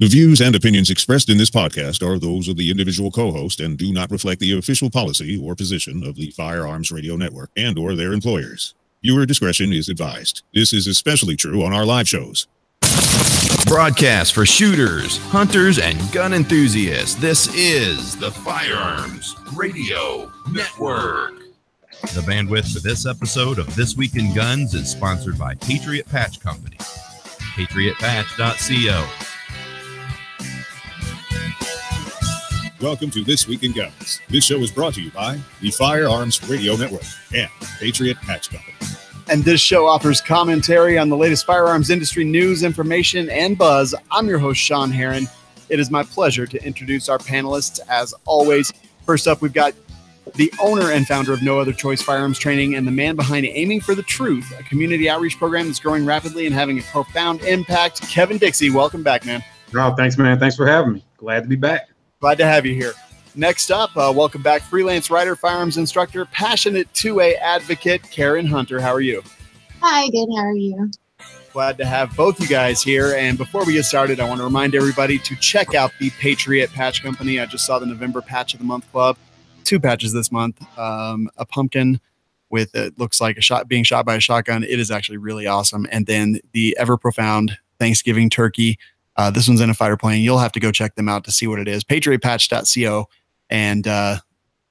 The views and opinions expressed in this podcast are those of the individual co-host and do not reflect the official policy or position of the Firearms Radio Network and or their employers. Viewer discretion is advised. This is especially true on our live shows. Broadcast for shooters, hunters, and gun enthusiasts. This is the Firearms Radio Network. The bandwidth for this episode of This Week in Guns is sponsored by Patriot Patch Company. PatriotPatch.co. Welcome to This Week in Guns. This show is brought to you by the Firearms Radio Network and Patriot Patch Company. And this show offers commentary on the latest firearms industry news, information, and buzz. I'm your host, Sean Heron. It is my pleasure to introduce our panelists as always. First up, we've got the owner and founder of No Other Choice Firearms Training and the man behind Aiming for the Truth, a community outreach program that's growing rapidly and having a profound impact. Kevin Dixie, welcome back, man. Oh, thanks, man. Thanks for having me. Glad to be back. Glad to have you here. Next up, welcome back, freelance writer, firearms instructor, passionate 2A advocate, Karen Hunter. How are you? Hi, good. How are you? Glad to have both you guys here. And before we get started, I want to remind everybody to check out the Patriot Patch Company. I just saw the November Patch of the Month Club. 2 patches this month. A pumpkin with, it looks like being shot by a shotgun. It is actually really awesome. And then the ever profound Thanksgiving turkey. This one's in a fighter plane. You'll have to go check them out to see what it is. PatriotPatch.co. And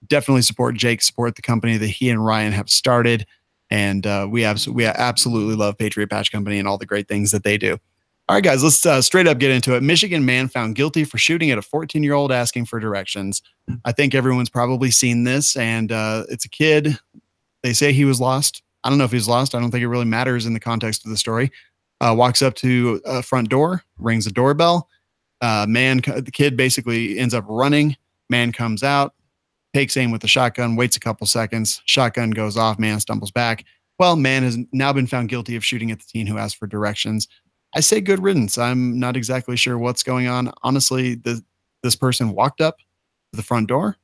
definitely support the company that he and Ryan have started. And we absolutely love Patriot Patch Company and all the great things that they do. All right, guys, let's straight up get into it. Michigan man found guilty for shooting at a 14-year-old asking for directions. I think everyone's probably seen this, and it's a kid. They say he was lost. I don't know if he's lost. I don't think it really matters in the context of the story. Walks up to a front door, rings the doorbell. The kid basically ends up running. Man comes out, takes aim with the shotgun, waits a couple seconds. Shotgun goes off. Man stumbles back. Well, man has now been found guilty of shooting at the teen who asked for directions. I say good riddance. I'm not exactly sure what's going on. Honestly, this person walked up to the front door,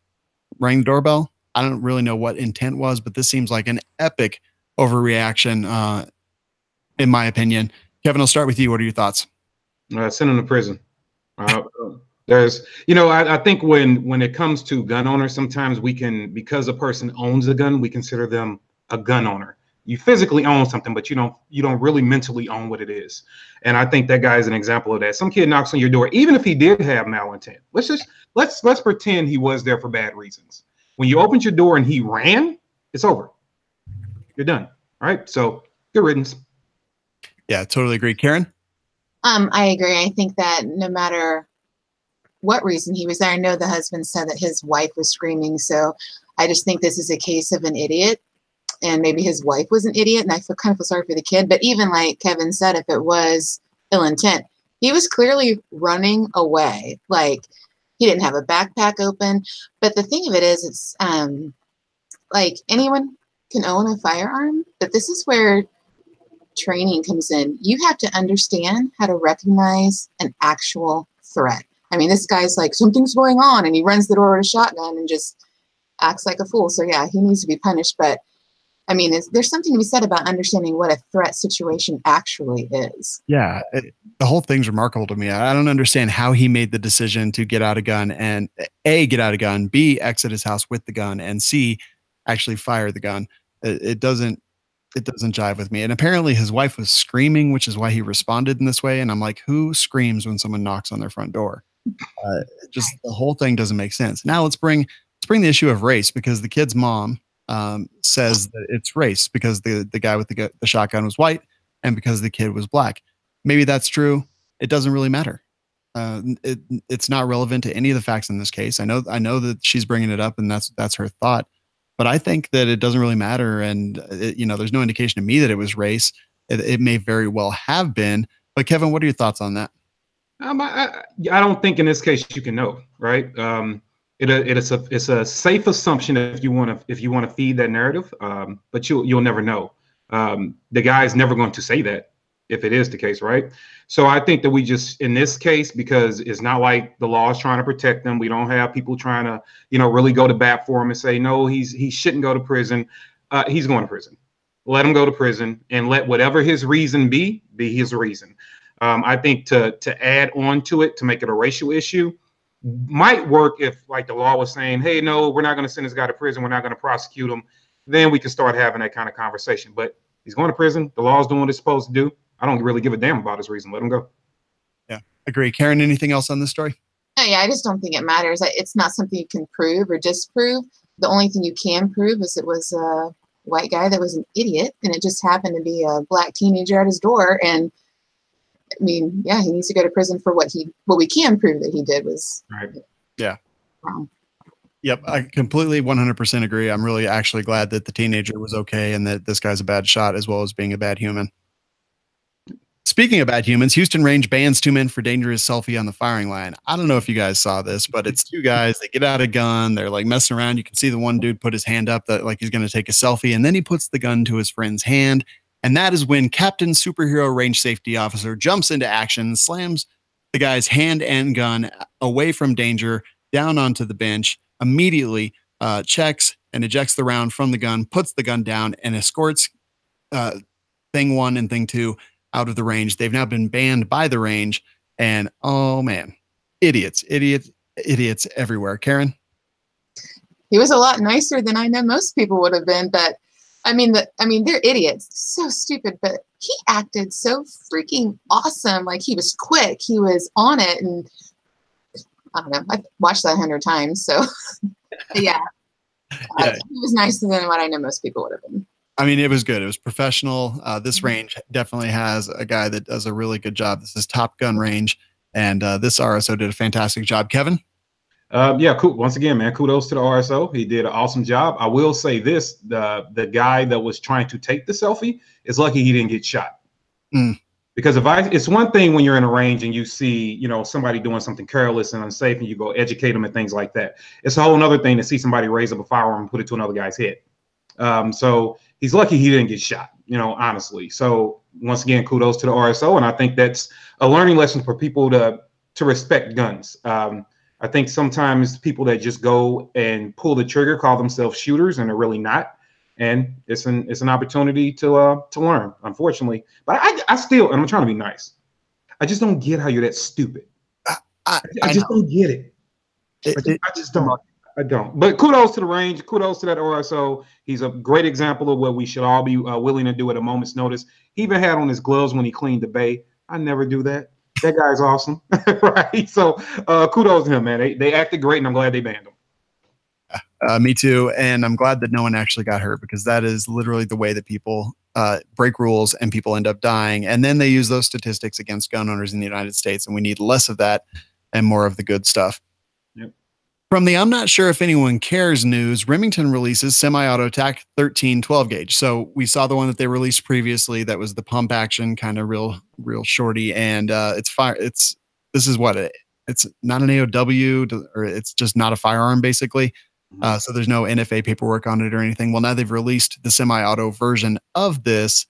rang the doorbell. I don't really know what intent was, but this seems like an epic overreaction, in my opinion. Kevin, I'll start with you. What are your thoughts? Send him to prison. I think when it comes to gun owners, sometimes we can, because a person owns a gun, we consider them a gun owner. You physically own something, but you don't really mentally own what it is. And I think that guy is an example of that. Some kid knocks on your door, even if he did have malintent. Let's pretend he was there for bad reasons. When you opened your door and he ran, it's over. You're done. All right. So good riddance. Yeah, totally agree. Karen? I agree. I think that no matter what reason he was there, I know the husband said that his wife was screaming. So I just think this is a case of an idiot. And maybe his wife was an idiot, and I kind of feel sorry for the kid. But even like Kevin said, if it was ill intent, he was clearly running away. Like he didn't have a backpack open. But the thing of it is, it's like anyone can own a firearm, but this is where training comes in. You have to understand how to recognize an actual threat. I mean, this guy's like, something's going on, and he runs the door with a shotgun and just acts like a fool. So yeah, he needs to be punished. But I mean, there's something to be said about understanding what a threat situation actually is. Yeah, the whole thing's remarkable to me. I don't understand how he made the decision to get out a gun and A, get out a gun, B, exit his house with the gun, and C, actually fire the gun. It doesn't jive with me. And apparently his wife was screaming, which is why he responded in this way. And I'm like, who screams when someone knocks on their front door? Just the whole thing doesn't make sense. Now let's bring the issue of race, because the kid's mom says that it's race because the guy with the shotgun was white and because the kid was black. Maybe that's true. It doesn't really matter. It's not relevant to any of the facts in this case. I know that she's bringing it up and that's her thought, but I think that it doesn't really matter. And there's no indication to me that it was race. It may very well have been, but Kevin, what are your thoughts on that? I don't think in this case you can know, right? It's a safe assumption if you want to feed that narrative, but you'll never know. The guy's never going to say that if it is the case, right? So I think that we just, in this case, because it's not like the law is trying to protect them, we don't have people trying to, really go to bat for him and say, no, he shouldn't go to prison. He's going to prison. Let him go to prison and let whatever his reason be his reason. I think to add on to it, to make it a racial issue, might work if like the law was saying, hey, no, we're not going to send this guy to prison. We're not going to prosecute him. Then we can start having that kind of conversation. But he's going to prison. The law's doing what it's supposed to do. I don't really give a damn about his reason. Let him go. Yeah, agree. Karen, anything else on this story? Oh, yeah, I just don't think it matters. It's not something you can prove or disprove. The only thing you can prove is it was a white guy that was an idiot, and it just happened to be a black teenager at his door. And I mean, yeah, he needs to go to prison for what we can prove that he did was right. Yeah. Wrong. Yep, I completely 100% agree. I'm really actually glad that the teenager was okay and that this guy's a bad shot as well as being a bad human. Speaking of bad humans, Houston Range bans 2 men for dangerous selfie on the firing line. I don't know if you guys saw this, but it's 2 guys. They get out a gun. They're like messing around. You can see the one dude put his hand up that like he's going to take a selfie, and then he puts the gun to his friend's hand. And that is when Captain Superhero Range Safety Officer jumps into action, slams the guy's hand and gun away from danger down onto the bench, immediately checks and ejects the round from the gun, puts the gun down, and escorts thing 1 and thing 2 out of the range. They've now been banned by the range, and oh man, idiots everywhere. Karen? He was a lot nicer than I know most people would have been, but I mean, they're idiots. So stupid, but he acted so freaking awesome. Like he was quick, he was on it, and I don't know. I've watched that 100 times, so yeah. He was nicer than what I know most people would have been. I mean, it was good. It was professional. This range definitely has a guy that does a really good job. This is Top Gun Range, and this RSO did a fantastic job. Kevin? Yeah, cool. Once again, man, kudos to the RSO. He did an awesome job. I will say this, the guy that was trying to take the selfie is lucky he didn't get shot. Because it's one thing when you're in a range and you see, somebody doing something careless and unsafe and you go educate them and things like that. It's a whole other thing to see somebody raise up a firearm and put it to another guy's head. So he's lucky he didn't get shot, honestly. So once again, kudos to the RSO. And I think that's a learning lesson for people to respect guns. I think sometimes people that just go and pull the trigger call themselves shooters and they're really not. And it's an opportunity to learn, unfortunately. But I still, and I'm trying to be nice, I just don't get how you're that stupid. I just don't get it. I just don't. I don't. But kudos to the range. Kudos to that RSO. He's a great example of what we should all be willing to do at a moment's notice. He even had on his gloves when he cleaned the bay. I never do that. That guy's awesome. Right? So kudos to him, man. They acted great, and I'm glad they banned him. Me too. And I'm glad that no one actually got hurt, because that is literally the way that people break rules and people end up dying. And then they use those statistics against gun owners in the United States. And we need less of that and more of the good stuff. Yep. From the I'm not sure if anyone cares news, Remington releases semi-auto TAC 13 12 gauge. So we saw the one that they released previously. That was the pump action, kind of real shorty. And this is what it's not an AOW, or it's just not a firearm basically. So there's no NFA paperwork on it or anything. Well, now they've released the semi-auto version of this,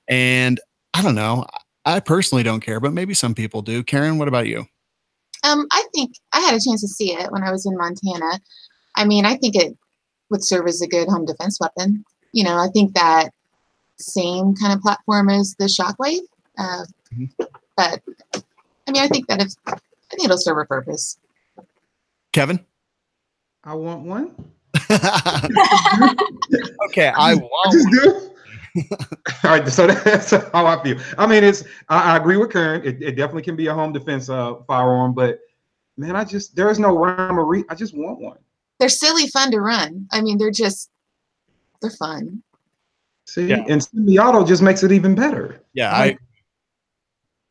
and I don't know. I personally don't care, but maybe some people do. Karen, what about you? I think I had a chance to see it when I was in Montana. I mean, I think it would serve as a good home defense weapon. I think that same kind of platform as the Shockwave. But I mean, I think it'll serve a purpose. Kevin? I want one. Okay, I want one. All right, so that's how I feel. I mean, I agree with Karen. It definitely can be a home defense firearm, but man, there is no rhyme or reason. I just want one. They're silly fun to run. I mean, they're fun. See, yeah. And semi-auto just makes it even better. Yeah,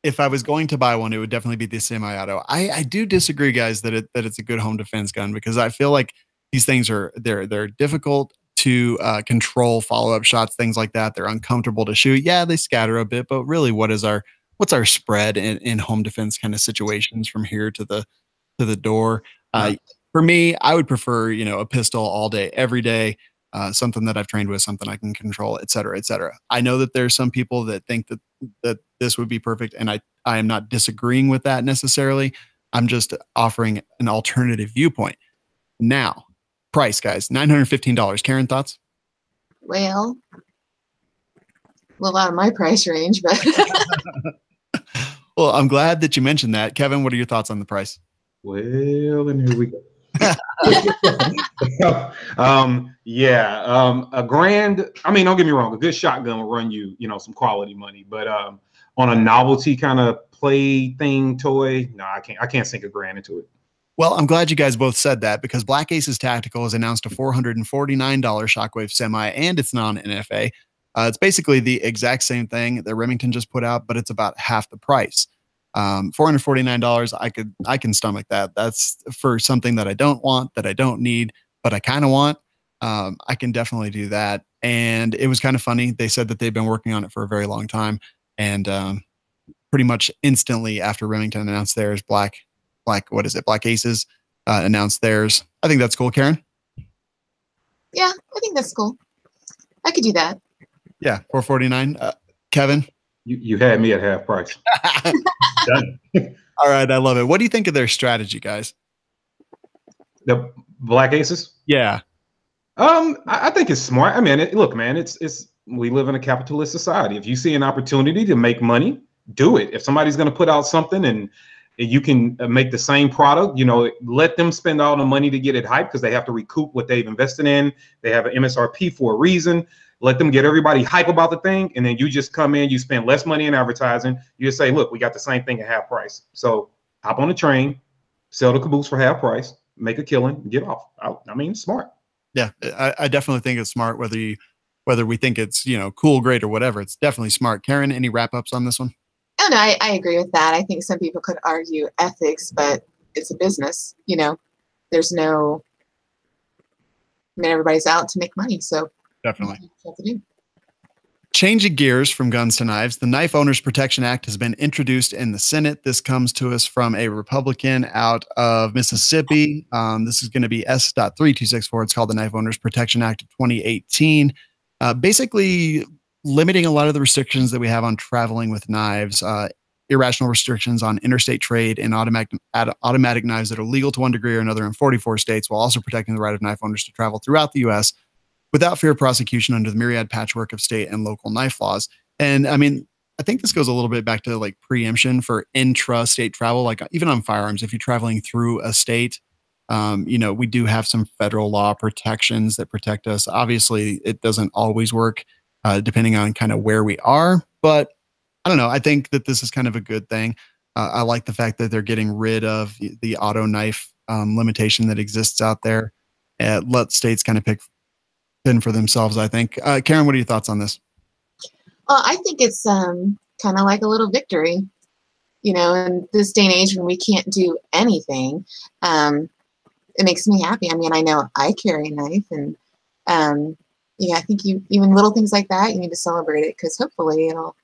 if I was going to buy one, it would definitely be the semi-auto. I do disagree, guys, that it's a good home defense gun, because I feel like these things they're difficult to control, follow-up shots, things like that. They're uncomfortable to shoot. Yeah, they scatter a bit, but really, what's our spread in home defense kind of situations from here to the door? For me, I would prefer a pistol all day, every day. Something that I've trained with, something I can control, et cetera, et cetera. I know that there's some people that think that this would be perfect, and I am not disagreeing with that necessarily. I'm just offering an alternative viewpoint. Now, price, guys, $915. Karen, thoughts? Well, out of my price range, but Well, I'm glad that you mentioned that. Kevin, what are your thoughts on the price? Well, and here we go. A grand. I mean, don't get me wrong. A good shotgun will run you, some quality money. But on a novelty kind of play thing, toy, no, I can't sink a grand into it. Well, I'm glad you guys both said that because Black Aces Tactical has announced a $449 Shockwave Semi and it's non-NFA. It's basically the exact same thing that Remington just put out, but it's about half the price. $449, I can stomach that. That's for something that I don't want, that I don't need, but I kind of want. I can definitely do that. And it was kind of funny. They said that they've been working on it for a very long time, and pretty much instantly after Remington announced theirs, Black Aces announced theirs. I think that's cool, Karen. Yeah, I think that's cool. I could do that. Yeah, $449. Kevin, you had me at half price. Done. All right, I love it. What do you think of their strategy, guys? The Black Aces? Yeah. I think it's smart. I mean, look, man, it's we live in a capitalist society. If you see an opportunity to make money, do it. If somebody's going to put out something and you can make the same product, let them spend all the money to get it hyped because they have to recoup what they've invested in. They have an MSRP for a reason. Let them get everybody hype about the thing. And then you just come in, you spend less money in advertising. You just say, look, we got the same thing at half price. So hop on the train, sell the caboose for half price, make a killing, get off. I mean, smart. Yeah, I definitely think it's smart, whether we think it's, cool, great, or whatever. It's definitely smart. Karen, any wrap-ups on this one? Oh, no, I agree with that. I think some people could argue ethics, but it's a business. There's no, everybody's out to make money. So definitely. Changing gears from guns to knives, the Knife Owners Protection Act has been introduced in the Senate. This comes to us from a Republican out of Mississippi. This is going to be S.3264. It's called the Knife Owners Protection Act of 2018. Basically limiting a lot of the restrictions that we have on traveling with knives, irrational restrictions on interstate trade and automatic knives that are legal to one degree or another in 44 states, while also protecting the right of knife owners to travel throughout the U.S. without fear of prosecution under the myriad patchwork of state and local knife laws. And I mean, I think this goes a little bit back to like preemption for intra-state travel. Like even on firearms, if you're traveling through a state, we do have some federal law protections that protect us. Obviously, it doesn't always work depending on kind of where we are. But I don't know. I think that this is kind of a good thing. I like the fact that they're getting rid of the auto knife limitation that exists out there. Let states kind of pick for themselves, I think. Karen, what are your thoughts on this? Well, I think it's kind of like a little victory, in this day and age when we can't do anything. It makes me happy. I mean, I know I carry a knife, and I think even little things like that, you need to celebrate it because hopefully it'll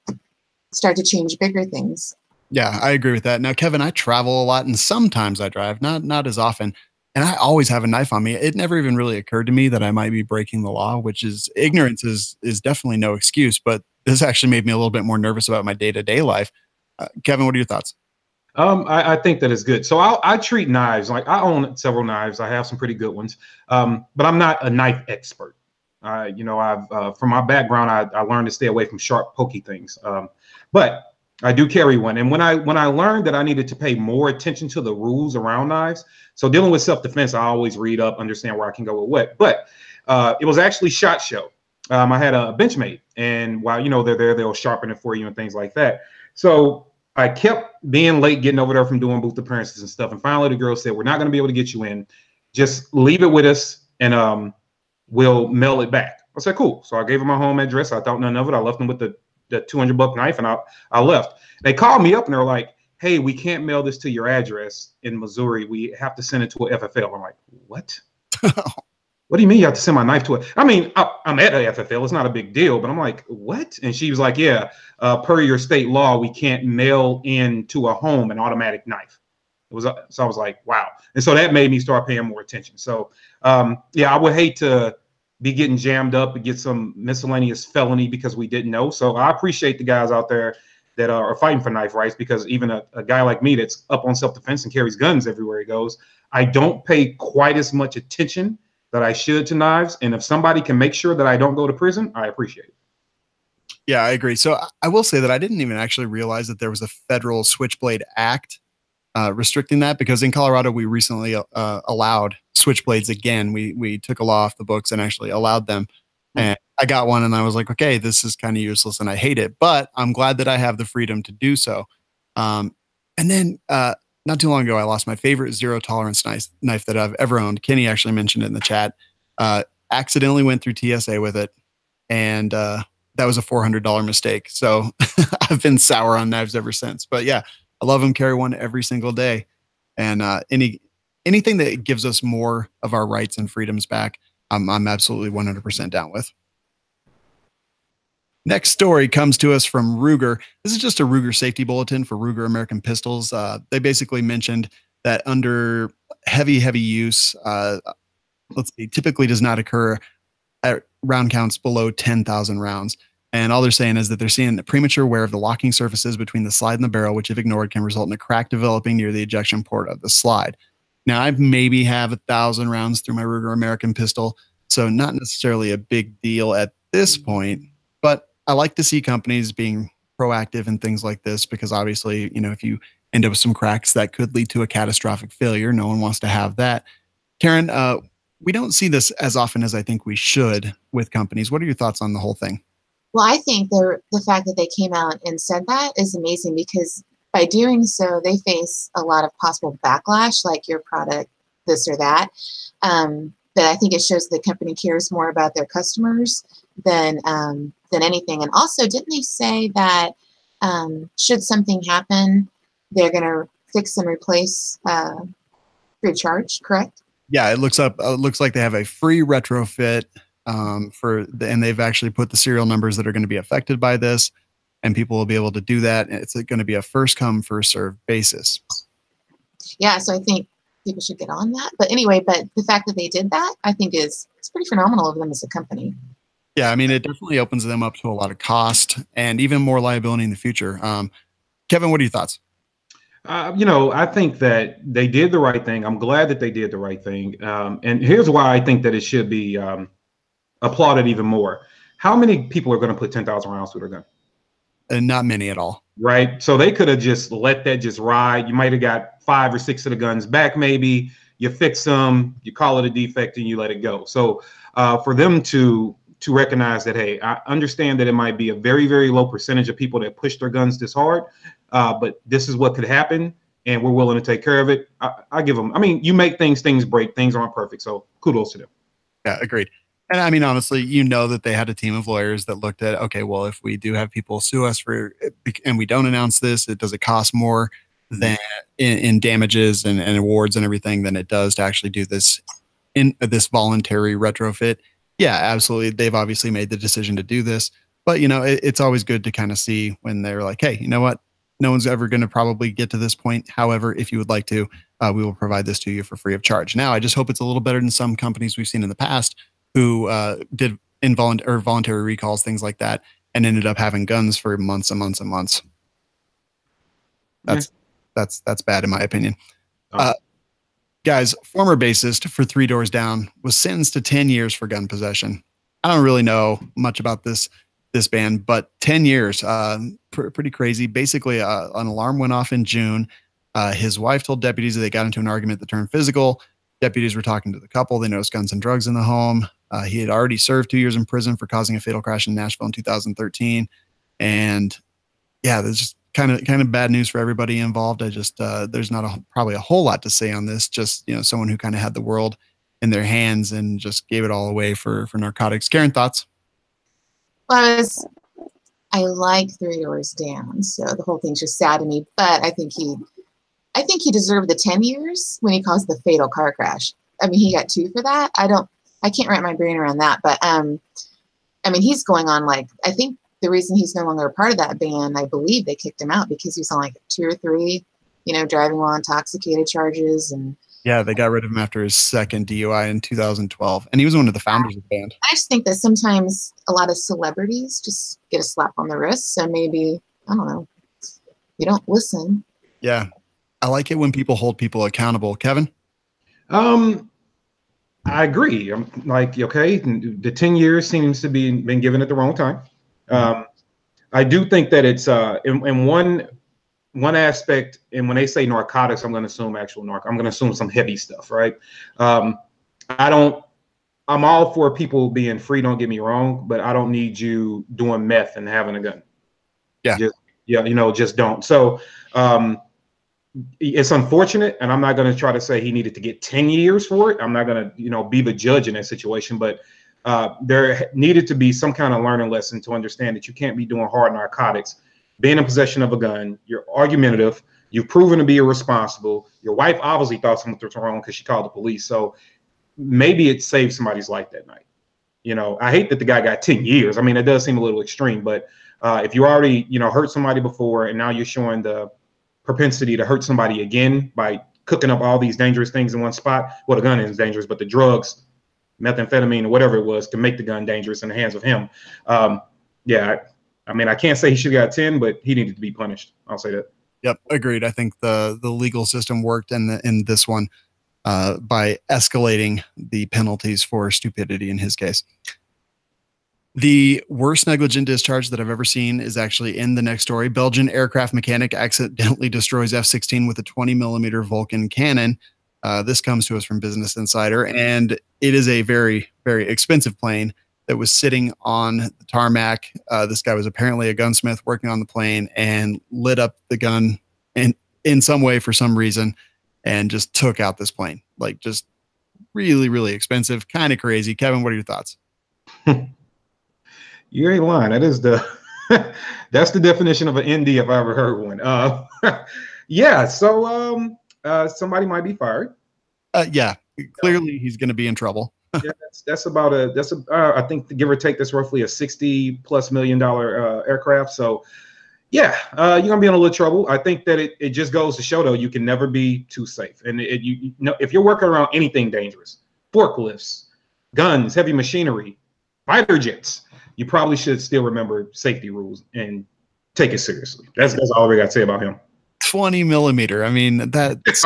start to change bigger things. Yeah, I agree with that. Now, Kevin, I travel a lot and sometimes I drive, not as often. And I always have a knife on me. It never even really occurred to me that I might be breaking the law, which is ignorance is definitely no excuse. But this actually made me a little bit more nervous about my day-to-day life. Kevin, what are your thoughts? I think that is good. So I treat knives like I own several knives. I have some pretty good ones, but I'm not a knife expert. I've from my background, I learned to stay away from sharp, pokey things. But I do carry one. And when I learned that I needed to pay more attention to the rules around knives, so dealing with self-defense, I always read up, understand where I can go with what. But it was actually SHOT Show. I had a Benchmade, and while they're there, they'll sharpen it for you and things like that. So I kept being late getting over there from doing booth appearances and stuff. And finally, the girl said, "We're not going to be able to get you in. Just leave it with us, and we'll mail it back." I said, "Cool." So I gave her my home address. I thought none of it. I left them with the $200 knife, and I left. They called me up and they're like, "Hey, we can't mail this to your address in Missouri. We have to send it to a FFL." I'm like, "What? What do you mean you have to send my knife to it?" I mean, I'm at a FFL. It's not a big deal, but I'm like, "What?" And she was like, "Yeah, per your state law, we can't mail into a home an automatic knife." So I was like, "Wow." And so that made me start paying more attention. So yeah, I would hate to be getting jammed up and get some miscellaneous felony because we didn't know. So I appreciate the guys out there that are fighting for knife rights, because even a guy like me that's up on self-defense and carries guns everywhere he goes, I don't pay quite as much attention that I should to knives. And if somebody can make sure that I don't go to prison, I appreciate it. Yeah, I agree. So I will say that I didn't even actually realize that there was a federal Switchblade Act restricting that, because in Colorado we recently allowed switchblades again. We took a law off the books and actually allowed them. And I got one and I was like, okay, this is kind of useless and I hate it, but I'm glad that I have the freedom to do so. And then not too long ago, I lost my favorite zero tolerance knife that I've ever owned. Kenny actually mentioned it in the chat. Accidentally went through TSA with it, and that was a $400 mistake. So I've been sour on knives ever since. But yeah, I love them. Carry one every single day, and anything that gives us more of our rights and freedoms back, I'm absolutely 100% down with. Next story comes to us from Ruger. This is just a Ruger safety bulletin for Ruger American pistols. They basically mentioned that under heavy use, let's see, typically does not occur at round counts below 10,000 rounds. And all they're saying is that they're seeing the premature wear of the locking surfaces between the slide and the barrel, which if ignored can result in a crack developing near the ejection port of the slide. Now, I maybe have 1,000 rounds through my Ruger American pistol, so not necessarily a big deal at this point, but I like to see companies being proactive in things like this, because obviously, you know, if you end up with some cracks, that could lead to a catastrophic failure. No one wants to have that. Karen, we don't see this as often as I think we should with companies. What are your thoughts on the whole thing? Well, I think the fact that they came out and said that is amazing, because by doing so, they face a lot of possible backlash, like your product, this or that. But I think it shows the company cares more about their customers than anything. And also, didn't they say that should something happen, they're going to fix and replace free of charge, correct? Yeah, it looks like they have a free retrofit and they've actually put the serial numbers that are going to be affected by this, and people will be able to do that. It's going to be a first come, first served basis. Yeah, so I think people should get on that. But anyway, but the fact that they did that, I think it's pretty phenomenal of them as a company. Yeah, I mean, it definitely opens them up to a lot of cost and even more liability in the future. Kevin, what are your thoughts? I think that they did the right thing. I'm glad that they did the right thing. And here's why I think that it should be applauded even more. How many people are going to put 10,000 rounds through their gun? Not many at all. Right. So they could have just let that just ride. You might have got 5 or 6 of the guns back. Maybe you fix them, you call it a defect, and you let it go. So for them to recognize that, hey, I understand that it might be a very, very low percentage of people that push their guns this hard, but this is what could happen, and we're willing to take care of it. I give them. I mean, you make things break. Things aren't perfect. So kudos to them. Yeah, agreed. And I mean, honestly, you know that they had a team of lawyers that looked at, okay, well, if we do have people sue us and we don't announce this, does it cost more than in damages and awards and everything than it does to actually do this in this voluntary retrofit? Yeah, absolutely. They've obviously made the decision to do this, but you know, it's always good to kind of see when they're like, hey, you know what? No one's ever going to probably get to this point. However, if you would like to, we will provide this to you for free of charge. Now, I just hope it's a little better than some companies we've seen in the past who did voluntary recalls, things like that, and ended up having guns for months and months and months. That's bad in my opinion. Guys, former bassist for Three Doors Down was sentenced to 10 years for gun possession. I don't really know much about this band, but 10 years, pretty crazy. Basically, an alarm went off in June. His wife told deputies that they got into an argument that turned physical. Deputies were talking to the couple. They noticed guns and drugs in the home. He had already served 2 years in prison for causing a fatal crash in Nashville in 2013. And yeah, there's just kind of bad news for everybody involved. There's not probably a whole lot to say on this. Just, you know, someone who kind of had the world in their hands and just gave it all away for narcotics. Karen, thoughts? Well, I like Three Doors Down, so the whole thing's just sad to me. But I think he deserved the 10 years when he caused the fatal car crash. I mean, he got 2 for that. I can't wrap my brain around that. But I mean, he's going on like, I think the reason he's no longer a part of that band, I believe they kicked him out because he was on like 2 or 3, you know, driving while intoxicated charges. And yeah, they got rid of him after his second DUI in 2012. And he was one of the founders of the band. I just think that sometimes a lot of celebrities just get a slap on the wrist. So maybe, I don't know, you don't listen. Yeah. I like it when people hold people accountable. Kevin? I agree. I'm like, okay, the 10 years seems to be been given at the wrong time. I do think that it's in one aspect, and when they say narcotics, I'm going to assume actual I'm going to assume some heavy stuff, right? I'm all for people being free, don't get me wrong, but I don't need you doing meth and having a gun. Yeah. Just don't. So it's unfortunate, and I'm not going to try to say he needed to get 10 years for it. I'm not going to, be the judge in that situation, but there needed to be some kind of learning lesson to understand that you can't be doing hard narcotics, being in possession of a gun. You're argumentative. You've proven to be irresponsible. Your wife obviously thought something was wrong because she called the police. So maybe it saved somebody's life that night. I hate that the guy got 10 years. I mean, it does seem a little extreme, but if you already, hurt somebody before and now you're showing the propensity to hurt somebody again by cooking up all these dangerous things in one spot. Well, the gun is dangerous, but the drugs, methamphetamine or whatever it was to make the gun dangerous in the hands of him. I mean, I can't say he should have got 10, but he needed to be punished. I'll say that. Yep. Agreed. I think the legal system worked in this one by escalating the penalties for stupidity in his case. The worst negligent discharge that I've ever seen is actually in the next story. Belgian aircraft mechanic accidentally destroys F-16 with a 20 millimeter Vulcan cannon. This comes to us from Business Insider, and it is a very, very expensive plane that was sitting on the tarmac. This guy was apparently a gunsmith working on the plane and lit up the gun in some way for some reason and just took out this plane. Like, just really, really expensive, kind of crazy. Kevin, what are your thoughts? You ain't lying. That is that's the definition of an ND if I ever heard one. So somebody might be fired. Clearly he's going to be in trouble. Yeah, that's I think give or take, that's roughly a $60+ million aircraft. So you're gonna be in a little trouble. I think that it just goes to show, though, you can never be too safe. And if you're working around anything dangerous, forklifts, guns, heavy machinery, fighter jets, you probably should still remember safety rules and take it seriously. That's all we got to say about him. 20 millimeter. I mean, that's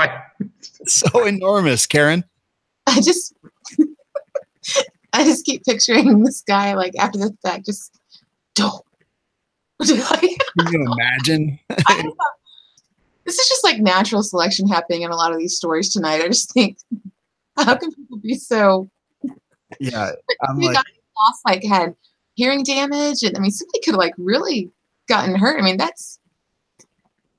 so enormous, Karen. I just keep picturing this guy, like, after the fact, just don't. Can you imagine? This is just like natural selection happening in a lot of these stories tonight. I just think, how can people be so? Yeah, had hearing damage, and I mean, somebody could have like really gotten hurt. I mean,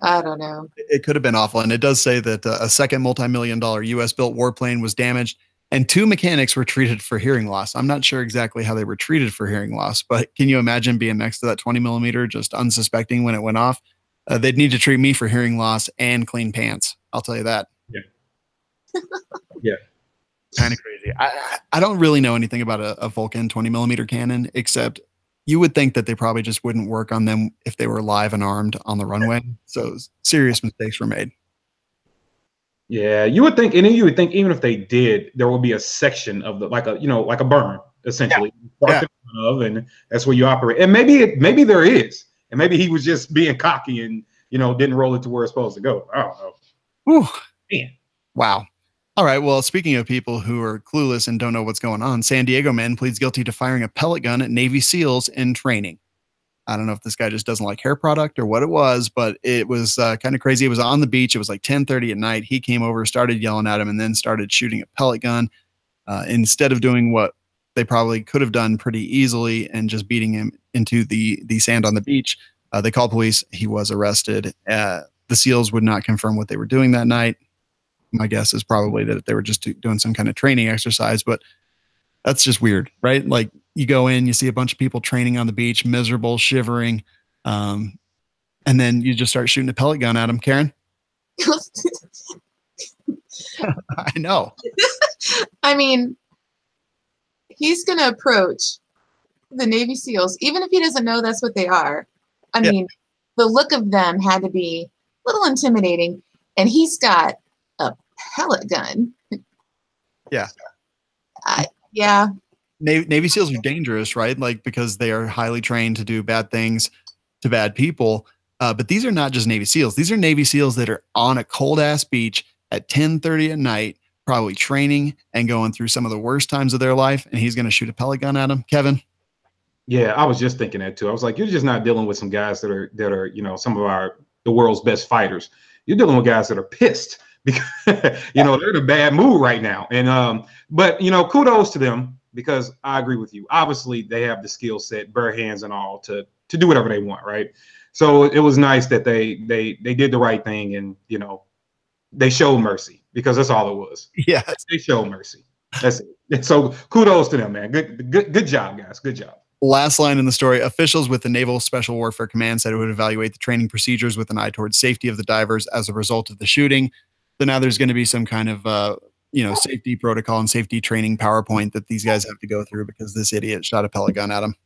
I don't know. It could have been awful, and it does say that a second multi-million-dollar U.S. built warplane was damaged, and 2 mechanics were treated for hearing loss. I'm not sure exactly how they were treated for hearing loss, but can you imagine being next to that 20 millimeter, just unsuspecting when it went off? They'd need to treat me for hearing loss and clean pants. I'll tell you that. Yeah. Yeah. Kind of crazy. I don't really know anything about a Vulcan 20 millimeter cannon, except you would think that they probably just wouldn't work on them if they were live and armed on the runway. So serious mistakes were made. Yeah, you would think, and then you would think even if they did, there would be a section of like a burn, essentially. Yeah. And that's where you operate. And maybe there is. And maybe he was just being cocky and, didn't roll it to where it's supposed to go. I don't know. Whew. Man. Wow. All right. Well, speaking of people who are clueless and don't know what's going on, San Diego man pleads guilty to firing a pellet gun at Navy SEALs in training. I don't know if this guy just doesn't like hair product or what it was, but it was kind of crazy. It was on the beach. It was like 10:30 at night. He came over, started yelling at him, and then started shooting a pellet gun instead of doing what they probably could have done pretty easily and just beating him into the sand on the beach. They called police. He was arrested. The SEALs would not confirm what they were doing that night. My guess is probably that they were just doing some kind of training exercise, but that's just weird, right? Like, you go in, you see a bunch of people training on the beach, miserable, shivering, and then you just start shooting a pellet gun at them. Karen? I know. I mean, he's going to approach the Navy SEALs, even if he doesn't know that's what they are. I mean, the look of them had to be a little intimidating, and he's got a pellet gun. Yeah. Yeah. Navy SEALs are dangerous, right? Like, because they are highly trained to do bad things to bad people. But these are not just Navy SEALs. These are Navy SEALs that are on a cold ass beach at 10:30 at night, probably training and going through some of the worst times of their life. And he's going to shoot a pellet gun at them. Kevin? Yeah, I was just thinking that too. I was like, you're just not dealing with some guys that are, you know, some of the world's best fighters. You're dealing with guys that are pissed because you know they're in a bad mood right now. And but you know, kudos to them because I agree with you. Obviously, they have the skill set, bare hands and all, to do whatever they want, right? So it was nice that they did the right thing, and you know, they showed mercy because that's all it was. Yeah, they showed mercy. That's it. So kudos to them, man. Good job, guys. Good job. Last line in the story, officials with the Naval Special Warfare Command said it would evaluate the training procedures with an eye towards safety of the divers as a result of the shooting. So now there's going to be some kind of, you know, safety protocol and safety training PowerPoint that these guys have to go through because this idiot shot a pellet gun at them.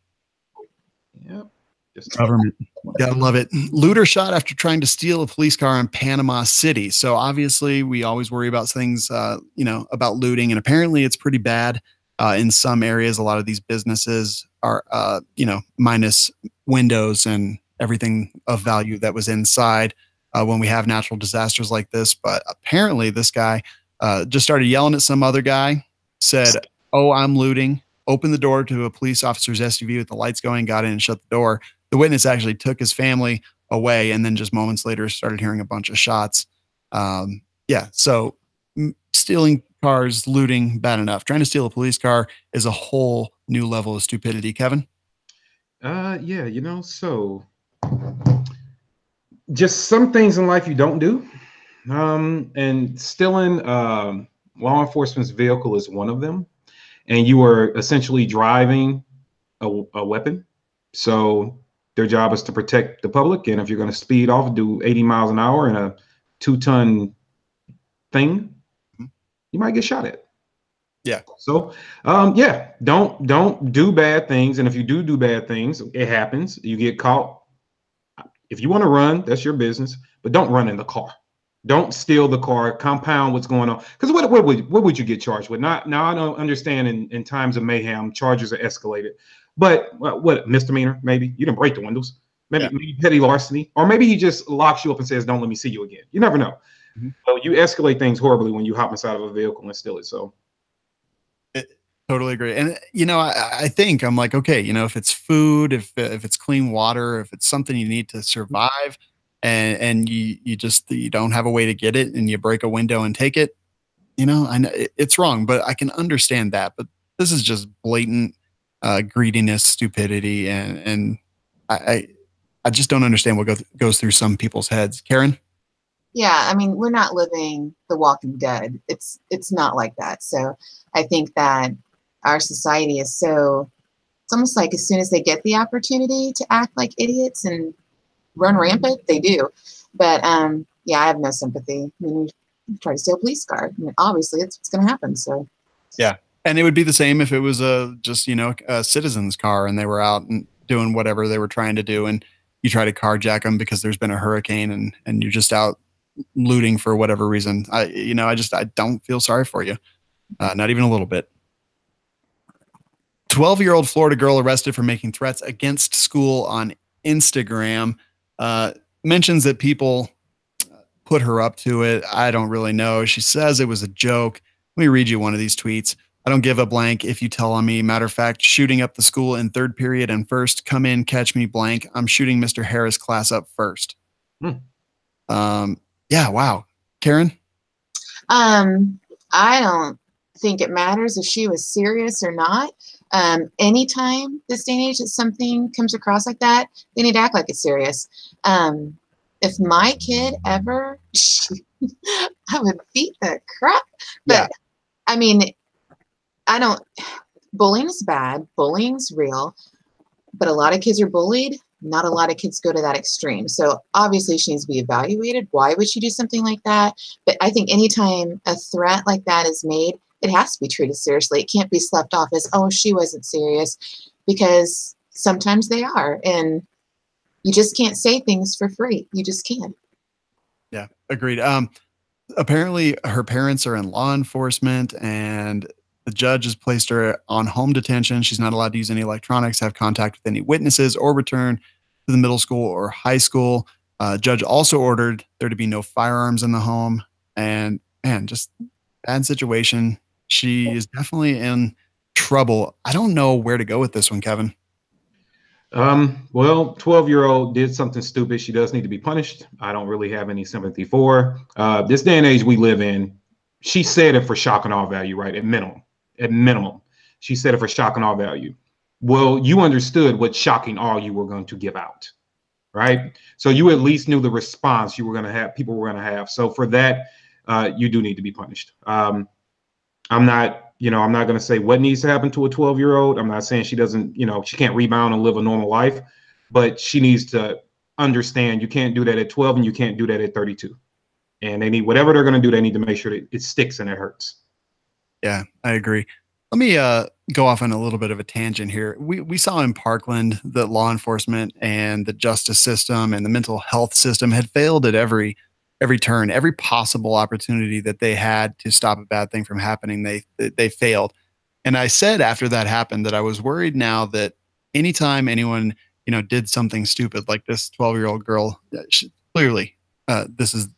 Yep. Government. Gotta love it. Looter shot after trying to steal a police car in Panama City. So obviously we always worry about things, you know, about looting, and apparently it's pretty bad. In some areas, a lot of these businesses are, you know, minus windows and everything of value that was inside when we have natural disasters like this. But apparently this guy just started yelling at some other guy, said, "Oh, I'm looting," opened the door to a police officer's SUV with the lights going, got in and shut the door. The witness actually took his family away, and then just moments later started hearing a bunch of shots. Yeah, so stealing cars, looting, bad enough. Trying to steal a police car is a whole new level of stupidity. Kevin? Yeah, you know, so just some things in life you don't do. And stealing law enforcement's vehicle is one of them. And you are essentially driving a weapon. So their job is to protect the public. And if you're going to speed off, do 80 miles an hour in a 2-ton thing, you might get shot at. Yeah. So, yeah, don't do bad things. And if you do bad things, it happens. You get caught. If you want to run, that's your business. But don't run in the car. Don't steal the car. Compound what's going on. Because what would you get charged with? Now I don't understand. In times of mayhem, charges are escalated. But what misdemeanor? Maybe you didn't break the windows. Maybe petty larceny, or maybe he just locks you up and says, "Don't let me see you again." You never know. So you escalate things horribly when you hop inside of a vehicle and steal it. So, totally agree. And you know, I think I'm like, okay, you know, if it's food, if it's clean water, if it's something you need to survive, and you don't have a way to get it, and you break a window and take it, you know, I know it's wrong, but I can understand that. But this is just blatant greediness, stupidity, and I just don't understand what goes through some people's heads. Karen? Yeah, I mean, we're not living The Walking Dead. It's not like that. So I think that our society is so, it's almost like as soon as they get the opportunity to act like idiots and run rampant, they do. But yeah, I have no sympathy. I mean, you try to steal a police car. I mean, obviously, it's what's going to happen. So yeah, and it would be the same if it was just, you know, a citizen's car and they were out and doing whatever they were trying to do, and you try to carjack them because there's been a hurricane and you're just out looting for whatever reason. I don't feel sorry for you. Not even a little bit. 12-year-old Florida girl arrested for making threats against school on Instagram. Mentions that people put her up to it. I don't really know. She says it was a joke. Let me read you one of these tweets. "I don't give a blank if you tell on me. Matter of fact, shooting up the school in third period and first. Come in, catch me blank. I'm shooting Mr. Harris class up first." Yeah, wow. Karen? I don't think it matters if she was serious or not. Anytime this day and age that something comes across like that, they need to act like it's serious. If my kid ever, I would beat the crap. But Yeah. I mean, bullying is bad. Bullying's real. But a lot of kids are bullied. Not a lot of kids go to that extreme. So obviously she needs to be evaluated. Why would she do something like that? But I think anytime a threat like that is made, it has to be treated seriously. It can't be slept off as, oh, she wasn't serious, because sometimes they are. And you just can't say things for free. You just can't. Yeah, agreed. Apparently her parents are in law enforcement, and the judge has placed her on home detention. She's not allowed to use any electronics, have contact with any witnesses, or return to the middle school or high school. Judge also ordered there to be no firearms in the home. And man, just bad situation. She is definitely in trouble. I don't know where to go with this one, Kevin. Well, 12-year-old did something stupid. She does need to be punished. I don't really have any sympathy for her. This day and age we live in, she said it for shock and awe value, right? At minimum. At minimum. She said it for shock and awe value. Well, you understood what shocking awe you were going to give out, right? So you at least knew the response you were going to have, people were going to have. So for that, you do need to be punished. I'm not going to say what needs to happen to a 12-year-old. I'm not saying she doesn't, she can't rebound and live a normal life, but she needs to understand you can't do that at 12 and you can't do that at 32. And they need, whatever they're going to do, they need to make sure that it sticks and it hurts. Yeah, I agree. Let me go off on a little bit of a tangent here. We saw in Parkland that law enforcement and the justice system and the mental health system had failed at every turn, every possible opportunity that they had to stop a bad thing from happening. They failed. And I said after that happened that I was worried now that anytime anyone, did something stupid like this 12-year-old girl, clearly this is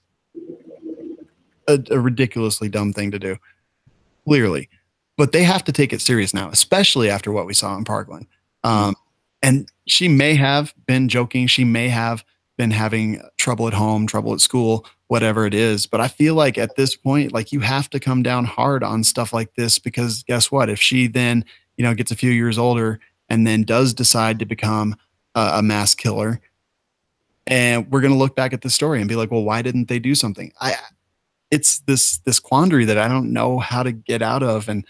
a ridiculously dumb thing to do. Clearly. But they have to take it serious now, especially after what we saw in Parkland. And she may have been joking. She may have been having trouble at home, trouble at school, whatever it is. But I feel like at this point, like you have to come down hard on stuff like this, because guess what? If she then, gets a few years older and then does decide to become a mass killer, and we're going to look back at this story and be like, well, why didn't they do something? It's this quandary that I don't know how to get out of. And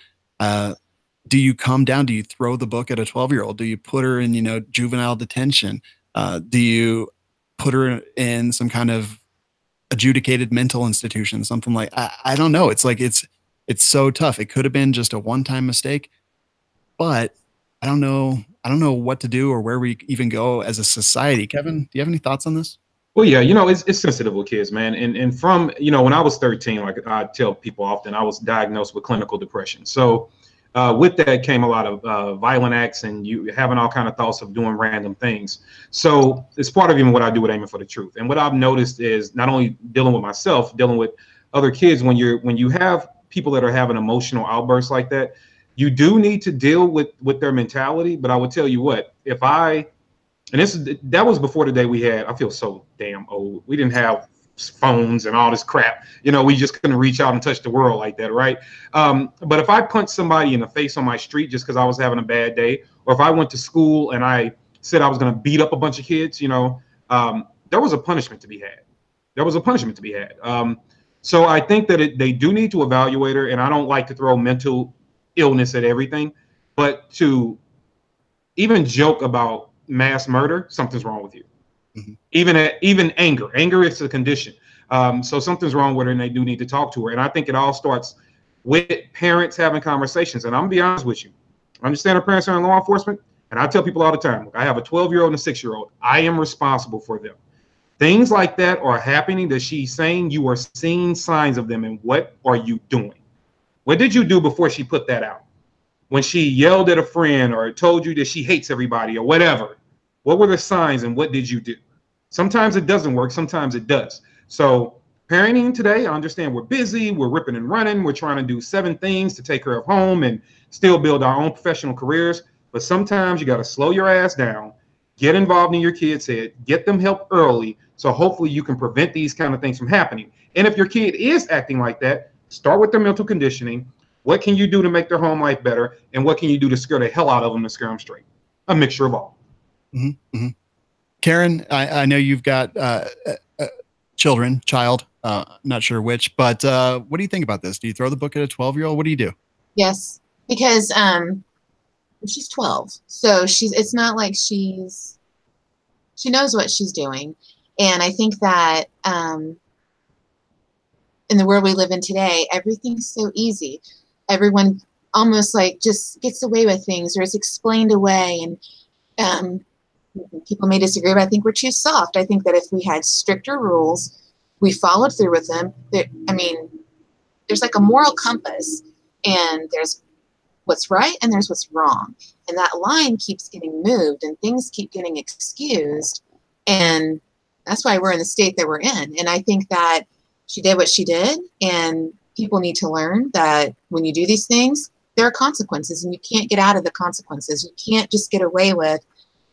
do you calm down? Do you throw the book at a 12-year-old? Do you put her in, juvenile detention? Do you put her in some kind of adjudicated mental institution, something like, I don't know. It's like, it's so tough. It could have been just a one-time mistake, but I don't know what to do or where we even go as a society. Kevin, do you have any thoughts on this? Well, yeah, it's sensitive with kids, man. And from, when I was 13, like I tell people often, I was diagnosed with clinical depression. So with that came a lot of violent acts and you having all kind of thoughts of doing random things. So it's part of even what I do with Aiming for the Truth. And what I've noticed is not only dealing with myself, dealing with other kids, when you have people that are having emotional outbursts like that, you do need to deal with their mentality. But I would tell you what, that was before the day we had, I feel so damn old. We didn't have phones and all this crap. We just couldn't reach out and touch the world like that, right? But if I punched somebody in the face on my street just because I was having a bad day, or if I went to school and I said I was going to beat up a bunch of kids, there was a punishment to be had. There was a punishment to be had. So I think that they do need to evaluate her, and I don't like to throw mental illness at everything, but to even joke about mass murder, something's wrong with you. Mm-hmm. Even anger is a condition. So something's wrong with her, and they do need to talk to her. And I think it all starts with parents having conversations. And I'm gonna be honest with you, I understand her parents are in law enforcement, and I tell people all the time, look, I have a 12-year-old and a 6-year-old. I am responsible for them. Things like that are happening that she's saying. You are seeing signs of them, and what are you doing? What did you do before she put that out? When she yelled at a friend or told you that she hates everybody or whatever, what were the signs and what did you do? Sometimes it doesn't work. Sometimes it does. So parenting today, I understand we're busy. We're ripping and running. We're trying to do 7 things to take care of home and still build our own professional careers. But sometimes you got to slow your ass down, get involved in your kid's head, get them help early. So hopefully you can prevent these kind of things from happening. And if your kid is acting like that, start with their mental conditioning. What can you do to make their home life better? And what can you do to scare the hell out of them and scare them straight? A mixture of all. Mm-hmm, mm-hmm. Karen, I know you've got child, not sure which, but what do you think about this? Do you throw the book at a 12-year-old? What do you do? Yes, because she's 12, so it's not like she knows what she's doing. And I think that in the world we live in today, everything's so easy. Everyone almost like just gets away with things, or it's explained away. And people may disagree, but I think we're too soft. I think that if we had stricter rules, we followed through with them. There's like a moral compass, and there's what's right and there's what's wrong. And that line keeps getting moved and things keep getting excused. And that's why we're in the state that we're in. And I think that she did what she did, and people need to learn that when you do these things, there are consequences, and you can't get out of the consequences. You can't just get away with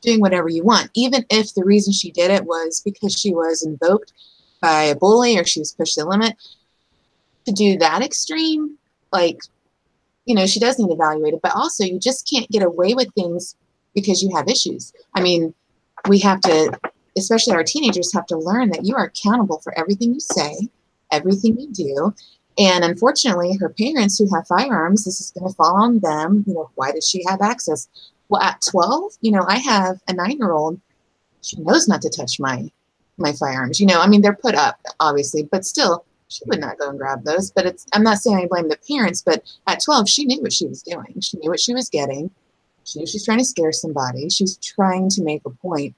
doing whatever you want, even if the reason she did it was because she was invoked by a bully or she was pushed to the limit. To do that extreme, like, you know, she does need evaluated, but also you just can't get away with things because you have issues. I mean, we have to, especially our teenagers, have to learn that you are accountable for everything you say, everything you do. And unfortunately, her parents who have firearms, this is going to fall on them. You know, why does she have access? Well, at 12, you know, I have a 9-year-old. She knows not to touch my firearms. You know, I mean, they're put up, obviously, but still, she would not go and grab those. But it's, I'm not saying I blame the parents, but at 12, she knew what she was doing. She knew what she was getting. She knew she was trying to scare somebody. She's trying to make a point.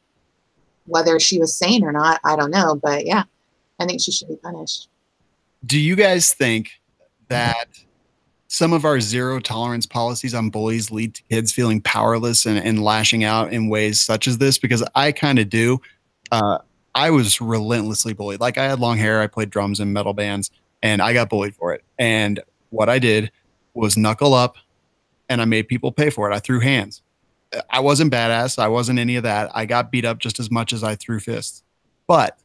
Whether she was sane or not, I don't know. But yeah, I think she should be punished. Do you guys think that some of our zero tolerance policies on bullies lead to kids feeling powerless and lashing out in ways such as this? Because I kind of do. I was relentlessly bullied. Like, I had long hair. I played drums in metal bands, and I got bullied for it. And what I did was knuckle up, and I made people pay for it. I threw hands. I wasn't badass. I wasn't any of that. I got beat up just as much as I threw fists. But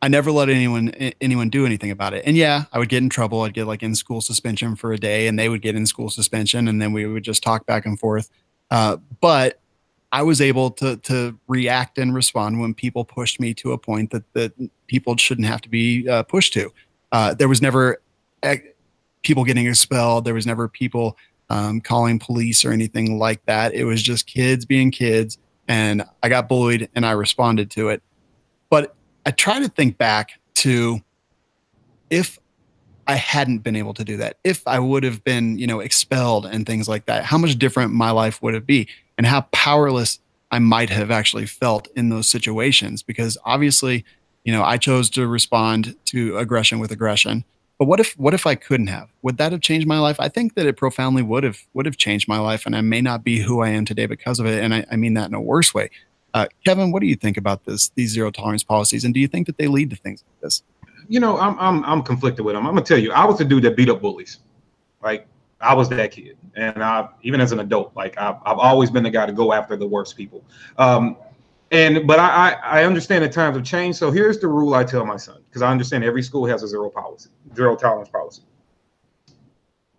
I never let anyone do anything about it. And yeah, I would get in trouble. I'd get like in school suspension for a day, and they would get in school suspension, and then we would just talk back and forth. But I was able to react and respond when people pushed me to a point that people shouldn't have to be pushed to. There was never people getting expelled. There was never people calling police or anything like that. It was just kids being kids, and I got bullied and I responded to it. But I try to think back to if I hadn't been able to do that, if I would have been, you know, expelled and things like that, how much different my life would have been, and how powerless I might have actually felt in those situations. Because obviously, you know, I chose to respond to aggression with aggression. But what if I couldn't have? Would that have changed my life? I think that it profoundly would have changed my life, and I may not be who I am today because of it. And I mean that in a worse way. Kevin, what do you think about these zero tolerance policies, and do you think that they lead to things like this? You know, I'm conflicted with them. I'm gonna tell you, I was the dude that beat up bullies. Like, I was that kid, and even as an adult, like I've always been the guy to go after the worst people. But I understand that times have changed. So here's the rule I tell my son, because I understand every school has a zero tolerance policy.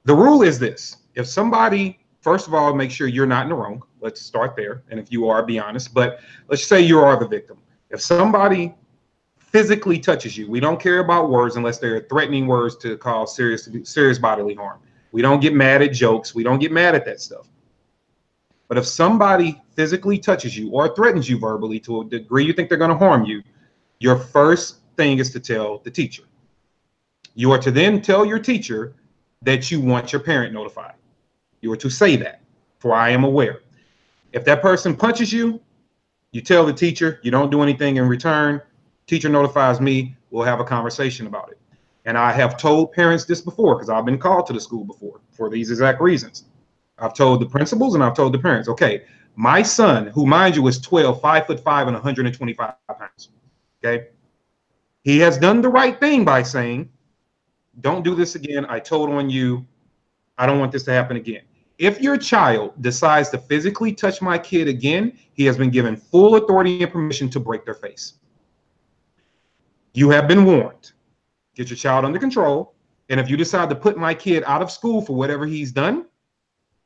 The rule is this: if somebody, first of all, make sure you're not in the wrong. Let's start there. And if you are, be honest. But let's say you are the victim. If somebody physically touches you, we don't care about words unless they're threatening words to cause serious bodily harm. We don't get mad at jokes. We don't get mad at that stuff. But if somebody physically touches you or threatens you verbally to a degree you think they're going to harm you, your first thing is to tell the teacher. You are to then tell your teacher that you want your parent notified. You are to say that, for I am aware. If that person punches you, you tell the teacher. You don't do anything in return. Teacher notifies me. We'll have a conversation about it. And I have told parents this before, because I've been called to the school before for these exact reasons. I've told the principals and I've told the parents, okay, my son, who mind you is 12, 5'5" and 125 pounds. Okay. He has done the right thing by saying, don't do this again. I told on you. I don't want this to happen again. If your child decides to physically touch my kid again, he has been given full authority and permission to break their face. You have been warned. Get your child under control. And if you decide to put my kid out of school for whatever he's done,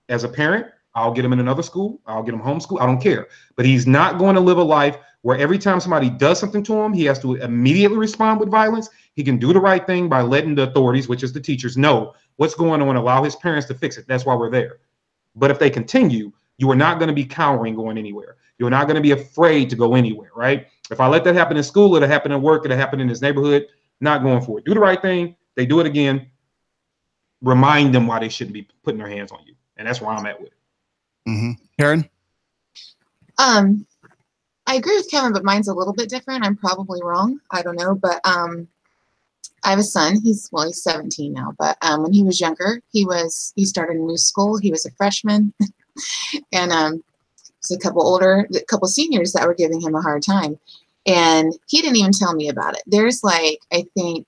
as a parent, I'll get him in another school. I'll get him homeschooled. I don't care. But he's not going to live a life where every time somebody does something to him, he has to immediately respond with violence. He can do the right thing by letting the authorities, which is the teachers, know what's going on, allow his parents to fix it. That's why we're there. But if they continue, you are not going to be cowering going anywhere. You're not going to be afraid to go anywhere, right? If I let that happen in school, it'll happen at work, it'll happen in his neighborhood. Not going for it. Do the right thing. They do it again. Remind them why they shouldn't be putting their hands on you. And that's where I'm at with it. Mm-hmm. Karen? I agree with Kevin, but mine's a little bit different. I'm probably wrong. I don't know. But I have a son. He's 17 now. But when he was younger, he started a new school. He was a freshman. And there's a couple seniors that were giving him a hard time. And he didn't even tell me about it. There's I think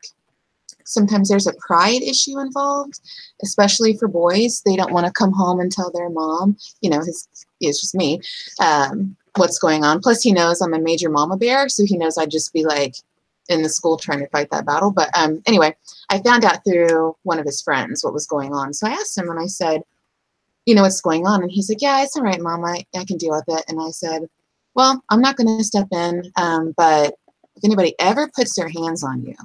sometimes there's a pride issue involved, especially for boys. They don't want to come home and tell their mom, it's just me. what's going on. Plus, he knows I'm a major mama bear, so he knows I'd just be like in the school trying to fight that battle. But anyway, I found out through one of his friends what was going on. So I asked him and I said, you know what's going on? And he's like, yeah, it's all right, Mom. I can deal with it. And I said, well, I'm not going to step in, but if anybody ever puts their hands on you,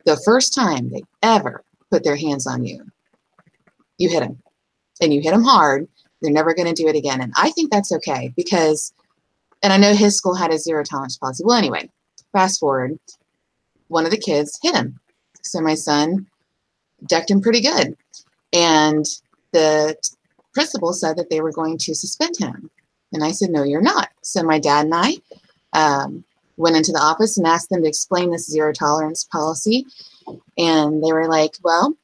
the first time they ever put their hands on you, you hit them. And you hit them hard. They're never going to do it again. And I think that's okay because, and I know his school had a zero tolerance policy. Well, anyway, fast forward, one of the kids hit him. So my son decked him pretty good. And the principal said that they were going to suspend him. And I said, no, you're not. So my dad and I went into the office and asked them to explain this zero tolerance policy. And they were like, well,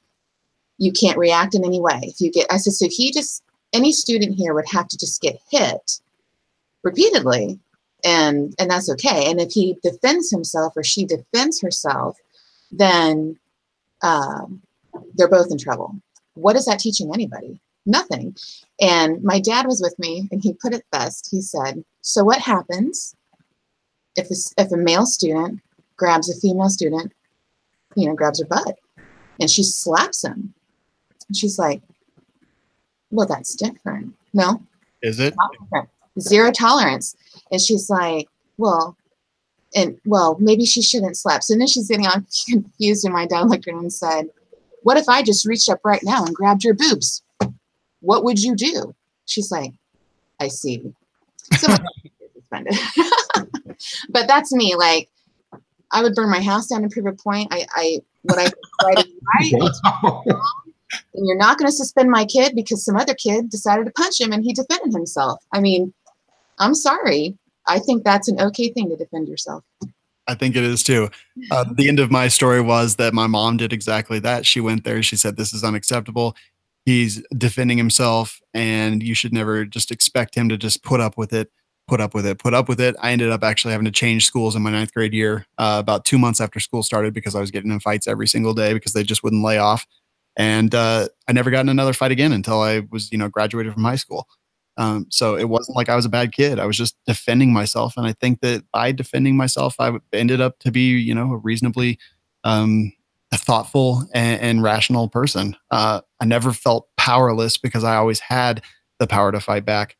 you can't react in any way. If you get, I said, so he just, any student here would have to just get hit repeatedly. And that's okay. And if he defends himself or she defends herself, then they're both in trouble. What is that teaching anybody? Nothing. And my dad was with me and he put it best. He said, so what happens if a male student grabs a female student, you know, grabs her butt and she slaps him? And she's like, well, that's different. No. Is it? Zero tolerance. And she's like, well, maybe she shouldn't slap. So then she's getting all confused and my dad looked at her and said, what if I just reached up right now and grabbed your boobs? What would you do? She's like, I see. So my dad was suspended. But that's me. Like, I would burn my house down to prove a point. What I right is right. And you're not going to suspend my kid because some other kid decided to punch him and he defended himself. I mean, I'm sorry. I think that's an okay thing to defend yourself. I think it is too. The end of my story was that my mom did exactly that. She went there. She said, this is unacceptable. He's defending himself and you should never just expect him to just put up with it. I ended up actually having to change schools in my 9th grade year, about 2 months after school started because I was getting in fights every single day because they just wouldn't lay off. And I never got in another fight again until I was, graduated from high school. So it wasn't like I was a bad kid. I was just defending myself. And I think that by defending myself, I ended up to be, a reasonably a thoughtful and rational person. I never felt powerless because I always had the power to fight back.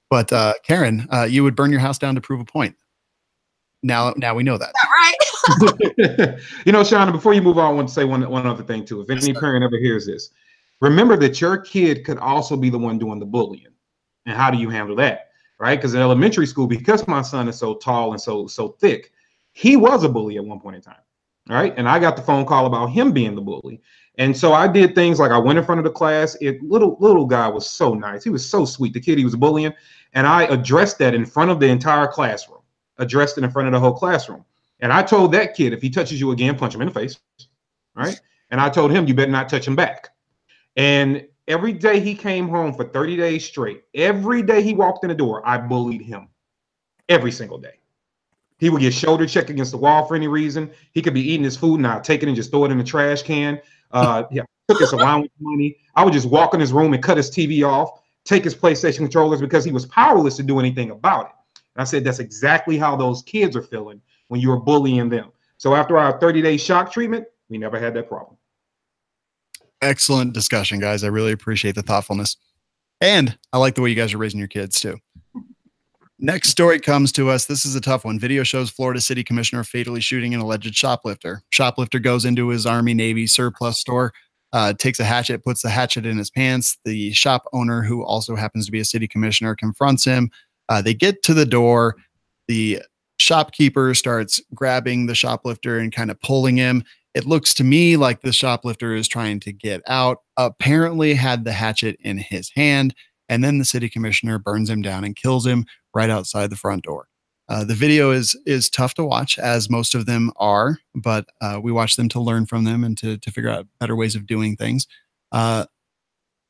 But Karen, you would burn your house down to prove a point. Now we know that. Right. Shauna, before you move on, I want to say one other thing too. If any parent ever hears this, remember that your kid could also be the one doing the bullying. And how do you handle that? Right? Because in elementary school, because my son is so tall and so thick, he was a bully at one point in time. Right. And I got the phone call about him being the bully. And so I did things like I went in front of the class. Little guy was so nice. He was so sweet. The kid he was bullying. And I addressed that in front of the entire classroom, addressed it in front of the whole classroom. And I told that kid, if he touches you again, punch him in the face. Right. And I told him, you better not touch him back. And every day he came home for 30 days straight, every day he walked in the door, I bullied him every single day. He would get shoulder checked against the wall for any reason. He could be eating his food and I'd take it and just throw it in the trash can. Took his allowance money. I would just walk in his room and cut his TV off, take his PlayStation controllers because he was powerless to do anything about it. And I said, that's exactly how those kids are feeling when you're bullying them. So after our 30-day shock treatment, we never had that problem. Excellent discussion, guys. I really appreciate the thoughtfulness. And I like the way you guys are raising your kids too. Next story comes to us. This is a tough one. Video shows Florida City Commissioner fatally shooting an alleged shoplifter. Shoplifter goes into his Army Navy surplus store, takes a hatchet, puts the hatchet in his pants. The shop owner, who also happens to be a city commissioner, confronts him. They get to the door. The shopkeeper starts grabbing the shoplifter and kind of pulling him. It looks to me like the shoplifter is trying to get out, apparently had the hatchet in his hand, and then the city commissioner burns him down and kills him right outside the front door. The video is tough to watch, as most of them are, but we watch them to learn from them and to figure out better ways of doing things. I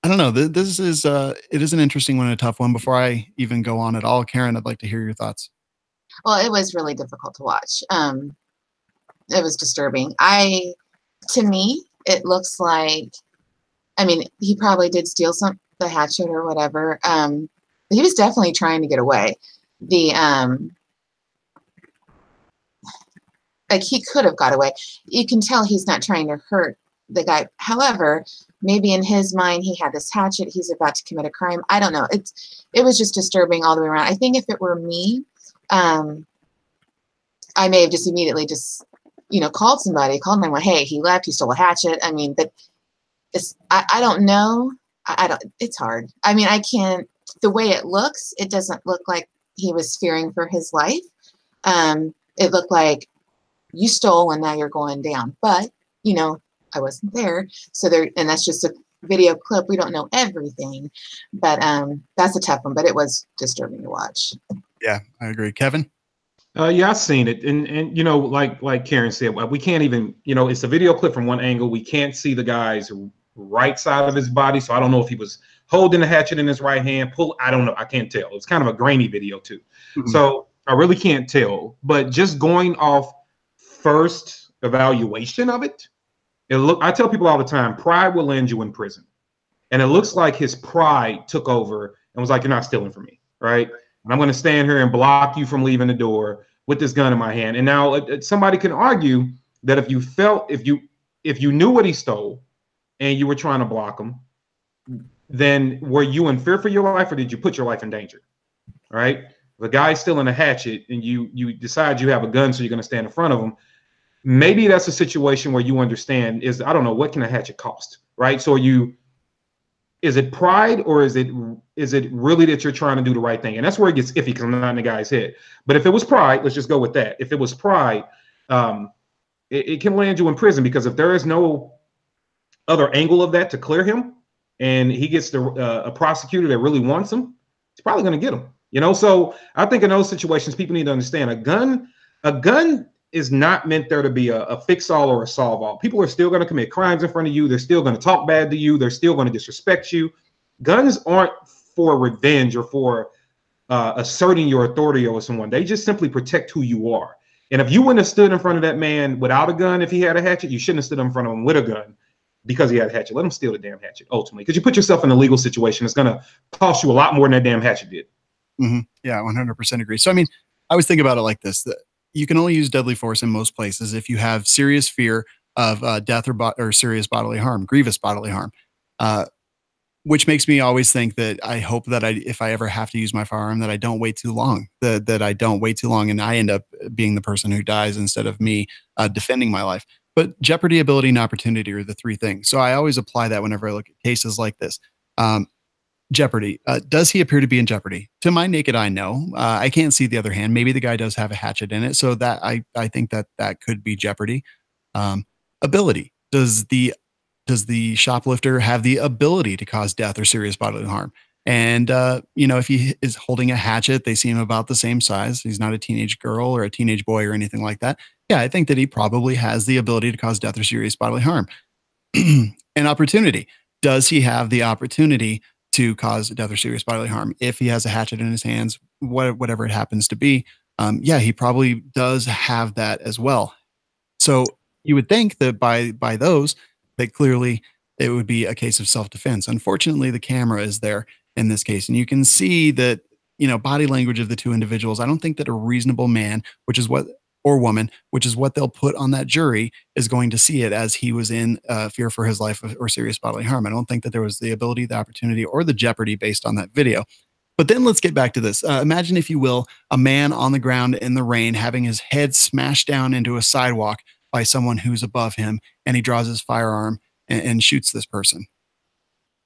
don't know. This is it is an interesting one and a tough one. Before I even go on at all, Karen, I'd like to hear your thoughts. Well, it was really difficult to watch. It was disturbing. To me, it looks like, I mean, he probably did steal the hatchet or whatever. He was definitely trying to get away. the like he could have got away. You can tell he's not trying to hurt the guy. However, maybe in his mind he had this hatchet. He's about to commit a crime. I don't know. It was just disturbing all the way around. I think if it were me, I may have just immediately called somebody, called 911. Hey, he left. He stole a hatchet. I mean, but I don't know. I don't. It's hard. I mean, I can't. The way it looks, it doesn't look like he was fearing for his life. It looked like you stole and now you're going down. But, I wasn't there. So and that's just a video clip. We don't know everything, but that's a tough one, but it was disturbing to watch. Yeah, I agree. Kevin? Yeah, I've seen it. And like Karen said, we can't even, it's a video clip from one angle. We can't see the guy's right side of his body. So I don't know if he was holding the hatchet in his right hand, I don't know. I can't tell. It's kind of a grainy video too. Mm-hmm. So I really can't tell, but just going off first evaluation of it, I tell people all the time, pride will land you in prison. And it looks like his pride took over and was like, you're not stealing from me, right? And I'm going to stand here and block you from leaving the door with this gun in my hand. And now somebody can argue that if you knew what he stole and you were trying to block him, then were you in fear for your life or did you put your life in danger, right? The guy's stealing a hatchet and you decide you have a gun, so you're going to stand in front of him. Maybe that's a situation where you understand I don't know, what can a hatchet cost, right? So is it pride or is it really that you're trying to do the right thing? And that's where it gets iffy because I'm not in the guy's head. But if it was pride, let's just go with that. If it was pride, it can land you in prison because if there is no other angle of that to clear him and he gets a prosecutor that really wants him, he's probably going to get him. So I think in those situations, people need to understand a gun is not meant there to be a fix-all or a solve-all. People are still going to commit crimes in front of you. They're still going to talk bad to you. They're still going to disrespect you. Guns aren't for revenge or for asserting your authority over someone. They just simply protect who you are. And if you wouldn't have stood in front of that man without a gun, if he had a hatchet, you shouldn't have stood in front of him with a gun because he had a hatchet. Let him steal the damn hatchet, ultimately, because you put yourself in a legal situation. It's going to cost you a lot more than that damn hatchet did. Mm-hmm. Yeah, 100% agree. So, I mean, I was thinking about it like this. You can only use deadly force in most places if you have serious fear of death or serious bodily harm, grievous bodily harm, which makes me always think that I hope that if I ever have to use my firearm, that I don't wait too long, that I don't wait too long and I end up being the person who dies instead of me defending my life. But jeopardy, ability, and opportunity are the three things. So I always apply that whenever I look at cases like this. Jeopardy. Does he appear to be in jeopardy? To my naked eye, no. I can't see the other hand. Maybe the guy does have a hatchet in it. So that I think that could be jeopardy. Ability. Does the shoplifter have the ability to cause death or serious bodily harm? And, if he is holding a hatchet, they seem about the same size. He's not a teenage girl or a teenage boy or anything like that. Yeah, I think that he probably has the ability to cause death or serious bodily harm. And opportunity. Does he have the opportunity to cause death or serious bodily harm? If he has a hatchet in his hands, whatever it happens to be, he probably does have that as well. So you would think that by those, that clearly it would be a case of self-defense. Unfortunately, the camera is there in this case, and you can see that, body language of the two individuals. I don't think that a reasonable man, or woman, which is what they'll put on that jury, is going to see it as he was in fear for his life or serious bodily harm. I don't think that there was the ability, the opportunity, or the jeopardy based on that video. But then let's get back to this. Imagine, if you will, a man on the ground in the rain having his head smashed down into a sidewalk by someone who's above him, and he draws his firearm and shoots this person.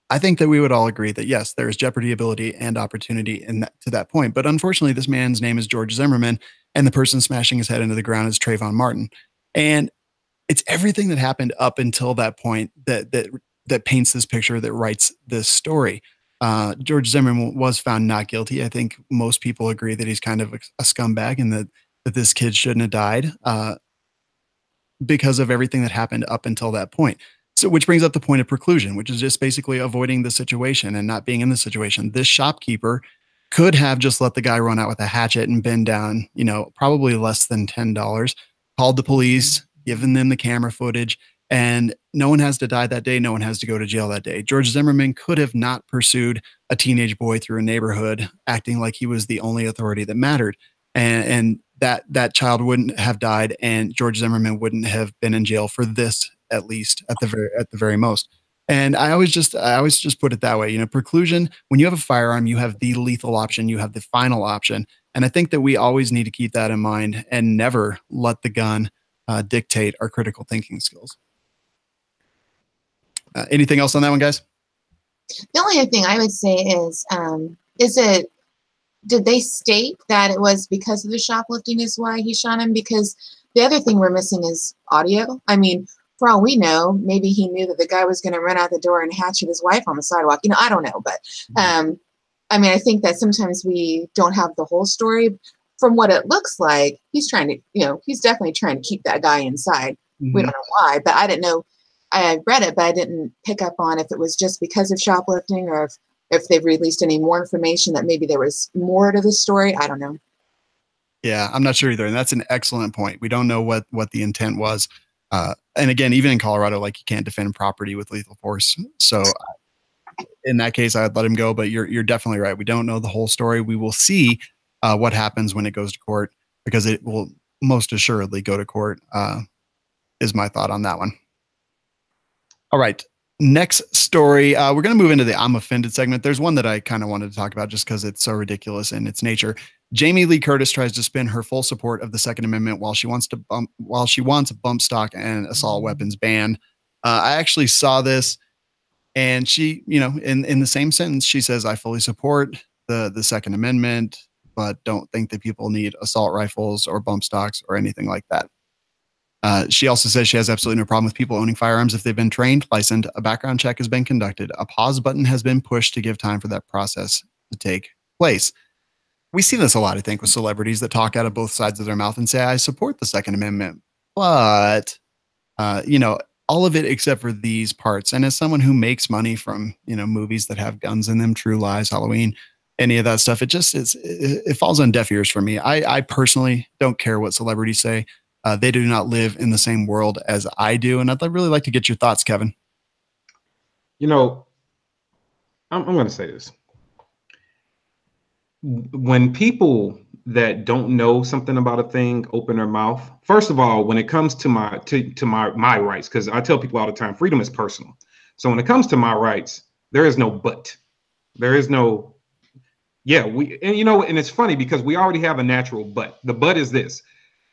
I think that we would all agree that, yes, there is jeopardy, ability, and opportunity to that point. But unfortunately, this man's name is George Zimmerman, and the person smashing his head into the ground is Trayvon Martin. And it's everything that happened up until that point that paints this picture, that writes this story. George Zimmerman was found not guilty. I think most people agree that he's kind of a scumbag and that this kid shouldn't have died because of everything that happened up until that point. So, which brings up the point of preclusion, which is just basically avoiding the situation and not being in the situation. This shopkeeper could have just let the guy run out with a hatchet and been down, probably less than $10, called the police, given them the camera footage, And no one has to die that day. No one has to go to jail that day. George Zimmerman could have not pursued a teenage boy through a neighborhood, acting like he was the only authority that mattered. And that child wouldn't have died, and George Zimmerman wouldn't have been in jail for this, at least at the very most. And I always just put it that way. You know, preclusion, when you have a firearm, you have the lethal option, you have the final option. And I think that we always need to keep that in mind and never let the gun dictate our critical thinking skills. Anything else on that one, guys? The only other thing I would say is did they state that it was because of the shoplifting is why he shot him? Because the other thing we're missing is audio. I mean, for all we know, maybe he knew that the guy was going to run out the door and hatchet his wife on the sidewalk. You know, I don't know. But I mean, I think that sometimes we don't have the whole story. From what it looks like, he's trying to, you know, he's definitely trying to keep that guy inside. We don't know why, but I didn't know. I read it, but I didn't pick up on if it was just because of shoplifting or if they've released any more information that maybe there was more to the story. I don't know. Yeah, I'm not sure either. And that's an excellent point. We don't know what the intent was. And again, even in Colorado, like, you can't defend property with lethal force. So in that case, I'd let him go. But you're definitely right. We don't know the whole story. We will see what happens when it goes to court, because it will most assuredly go to court, is my thought on that one. All right. Next story. We're going to move into the I'm offended segment. There's one that I kind of wanted to talk about just because it's so ridiculous in its nature. Jamie Lee Curtis tries to spin her full support of the Second Amendment while she wants a bump stock and assault weapons ban. I actually saw this, and she, you know, in the same sentence, she says, I fully support the Second Amendment, but don't think that people need assault rifles or bump stocks or anything like that. She also says she has absolutely no problem with people owning firearms if they've been trained, licensed, a background check has been conducted, a pause button has been pushed to give time for that process to take place. We see this a lot, I think, with celebrities that talk out of both sides of their mouth and say, I support the Second Amendment, but, you know, all of it except for these parts. And as someone who makes money from, you know, movies that have guns in them, True Lies, Halloween, any of that stuff, it falls on deaf ears for me. I personally don't care what celebrities say. They do not live in the same world as I do. And I'd really like to get your thoughts, Kevin. You know, I'm going to say this. When people that don't know something about a thing open their mouth, first of all, when it comes to my rights, because I tell people all the time, freedom is personal. So when it comes to my rights, there is no but. There is no, and you know, and it's funny because we already have a natural but. The but is this.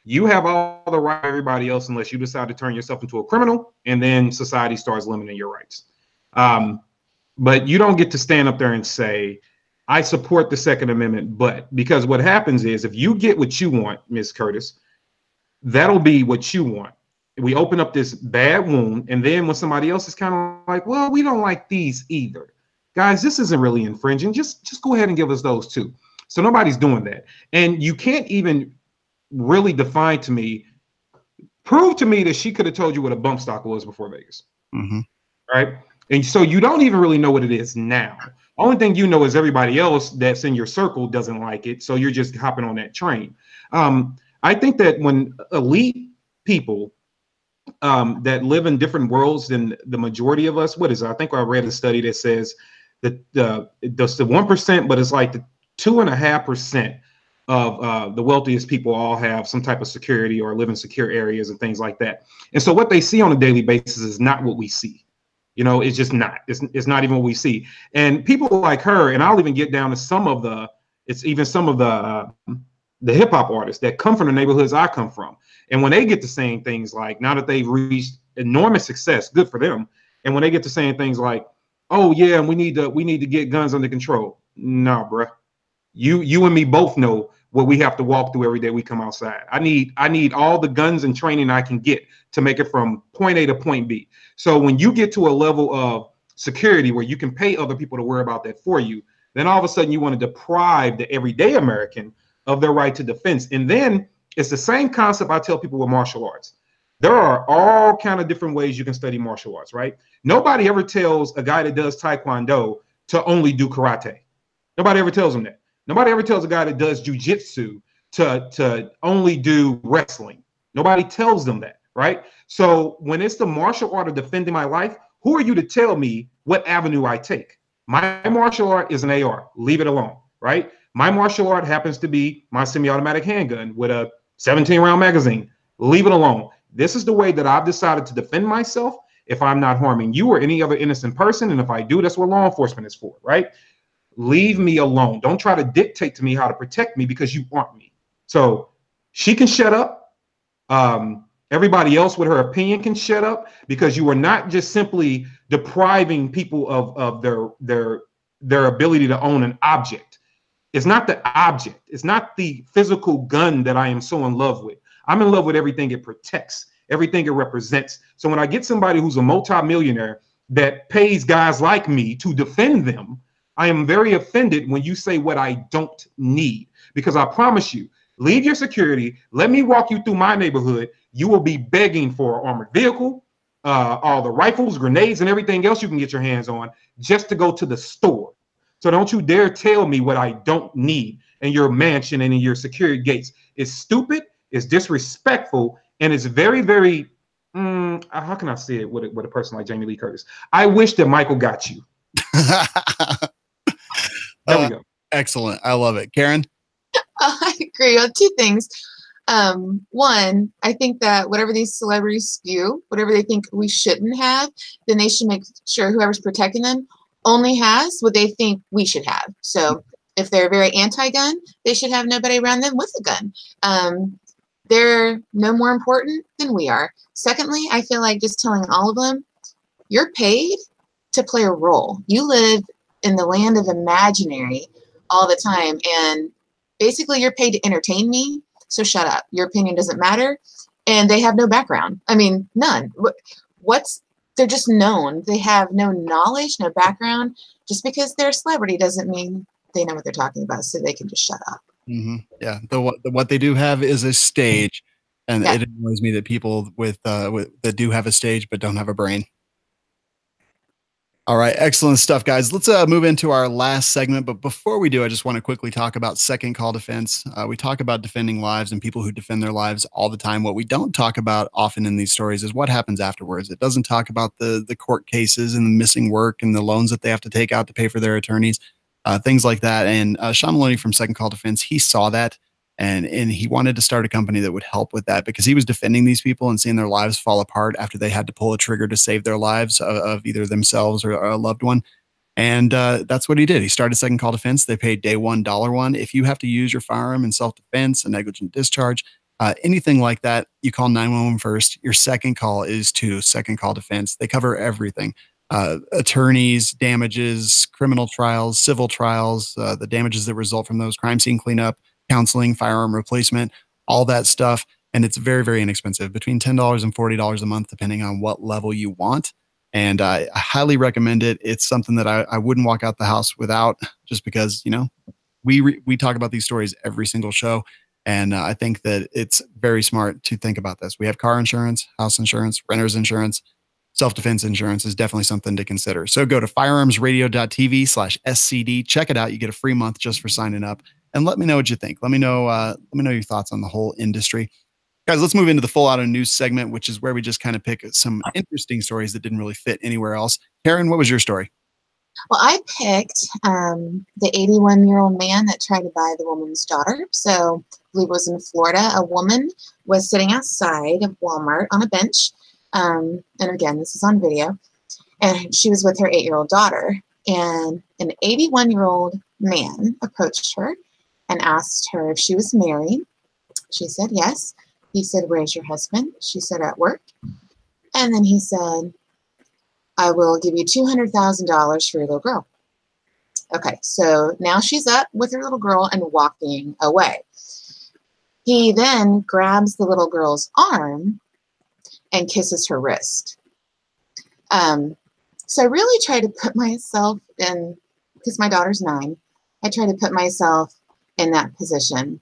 You have all the right of everybody else unless you decide to turn yourself into a criminal, and then society starts limiting your rights. But you don't get to stand up there and say, I support the Second Amendment, but, because what happens is if you get what you want, Ms. Curtis, that'll be what you want. We open up this bad wound, and then when somebody else is kind of like, well, we don't like these either. Guys, this isn't really infringing. Just go ahead and give us those too. So nobody's doing that. And you can't even really define to me, prove to me that she could have told you what a bump stock was before Vegas. Right? And so you don't even really know what it is now. Only thing you know is everybody else that's in your circle doesn't like it. So you're just hopping on that train. I think that when elite people that live in different worlds than the majority of us, what is it? I think I read a study that says that that's the 1%, but it's like the 2.5% of the wealthiest people all have some type of security or live in secure areas and things like that. And so what they see on a daily basis is not what we see. You know, it's just not. It's not even what we see. And people like her, and I'll even get down to some of the hip hop artists that come from the neighborhoods I come from. And when they get to saying things like, now that they've reached enormous success, good for them. And when they get to saying things like, oh yeah, we need to get guns under control. Nah, bruh. You and me both know what we have to walk through every day we come outside. I need all the guns and training I can get to make it from point A to point B. So when you get to a level of security where you can pay other people to worry about that for you, then all of a sudden you want to deprive the everyday American of their right to defense. And then it's the same concept I tell people with martial arts. There are all kind of different ways you can study martial arts, right? Nobody ever tells a guy that does Taekwondo to only do karate. Nobody ever tells him that. Nobody ever tells a guy that does jujitsu to only do wrestling. Nobody tells them that, right? So when it's the martial art of defending my life, who are you to tell me what avenue I take? My martial art is an AR. Leave it alone, right? My martial art happens to be my semi-automatic handgun with a 17-round magazine. Leave it alone. This is the way that I've decided to defend myself if I'm not harming you or any other innocent person. And if I do, that's what law enforcement is for, right? Leave me alone. Don't try to dictate to me how to protect me because you aren't me. So she can shut up. Everybody else with her opinion can shut up, because you are not just simply depriving people of their ability to own an object. It's not the object. It's not the physical gun that I am so in love with. I'm in love with everything it protects, everything it represents. So when I get somebody who's a multimillionaire that pays guys like me to defend them, I am very offended when you say what I don't need, because I promise you, leave your security. Let me walk you through my neighborhood. You will be begging for an armored vehicle, all the rifles, grenades, and everything else you can get your hands on just to go to the store. So don't you dare tell me what I don't need in your mansion and in your security gates. It's stupid, it's disrespectful, and it's very, very, how can I say it with a person like Jamie Lee Curtis? I wish that Michael got you. There we go. Excellent. I love it. Karen? I agree on two things. One, I think that whatever these celebrities spew, whatever they think we shouldn't have, then they should make sure whoever's protecting them only has what they think we should have. So if they're very anti-gun, they should have nobody around them with a gun. They're no more important than we are. Secondly, I feel like just telling all of them, you're paid to play a role. You live in the land of imaginary all the time, and basically you're paid to entertain me. So shut up. Your opinion doesn't matter. And they have no background. I mean, none. They're just known. They have no knowledge, no background. Just because they're a celebrity doesn't mean they know what they're talking about, so they can just shut up. Mm-hmm. Yeah. What they do have is a stage, and it annoys me that people that do have a stage but don't have a brain. All right. Excellent stuff, guys. Let's move into our last segment. But before we do, I just want to quickly talk about second call defense. We talk about defending lives and people who defend their lives all the time. What we don't talk about often in these stories is what happens afterwards. It doesn't talk about the court cases and the missing work and the loans that they have to take out to pay for their attorneys, things like that. And Sean Maloney from Second Call Defense, he saw that. And he wanted to start a company that would help with that, because he was defending these people and seeing their lives fall apart after they had to pull a trigger to save their lives of either themselves or a loved one. And that's what he did. He started Second Call Defense. They paid day one, $1. If you have to use your firearm in self-defense, a negligent discharge, anything like that, you call 911 first. Your second call is to Second Call Defense. They cover everything. Attorneys, damages, criminal trials, civil trials, the damages that result from those, crime scene cleanup, counseling, firearm replacement, all that stuff. And it's very, very inexpensive, between $10 and $40 a month, depending on what level you want. And I highly recommend it. It's something that I wouldn't walk out the house without, just because, you know, we talk about these stories every single show. And I think that it's very smart to think about this. We have car insurance, house insurance, renter's insurance. Self-defense insurance is definitely something to consider. So go to firearmsradio.tv/SCD. Check it out. You get a free month just for signing up. And let me know what you think. Let me know your thoughts on the whole industry. Guys, let's move into the full auto news segment, which is where we just kind of pick some interesting stories that didn't really fit anywhere else. Karen, what was your story? Well, I picked the 81-year-old man that tried to buy the woman's daughter. So I believe it was in Florida. A woman was sitting outside of Walmart on a bench. And again, this is on video. And she was with her 8-year-old daughter. And an 81-year-old man approached her and asked her if she was married. She said yes. He said, "Where's your husband?" She said, "At work." And then he said, "I will give you $200,000 for your little girl." Okay, so now she's up with her little girl and walking away. He then grabs the little girl's arm and kisses her wrist. So I really try to put myself in, because my daughter's 9, I try to put myself in that position.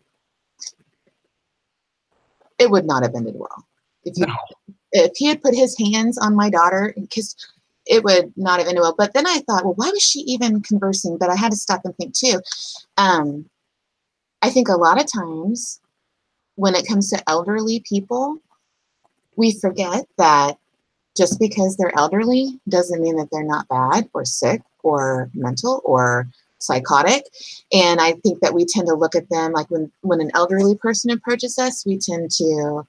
It would not have ended well. If he had put his hands on my daughter and kissed, it would not have ended well. But then I thought, well, why was she even conversing? But I had to stop and think too. I think a lot of times when it comes to elderly people, we forget that just because they're elderly doesn't mean that they're not bad or sick or mental or psychotic. And I think that we tend to look at them like when an elderly person approaches us, we tend to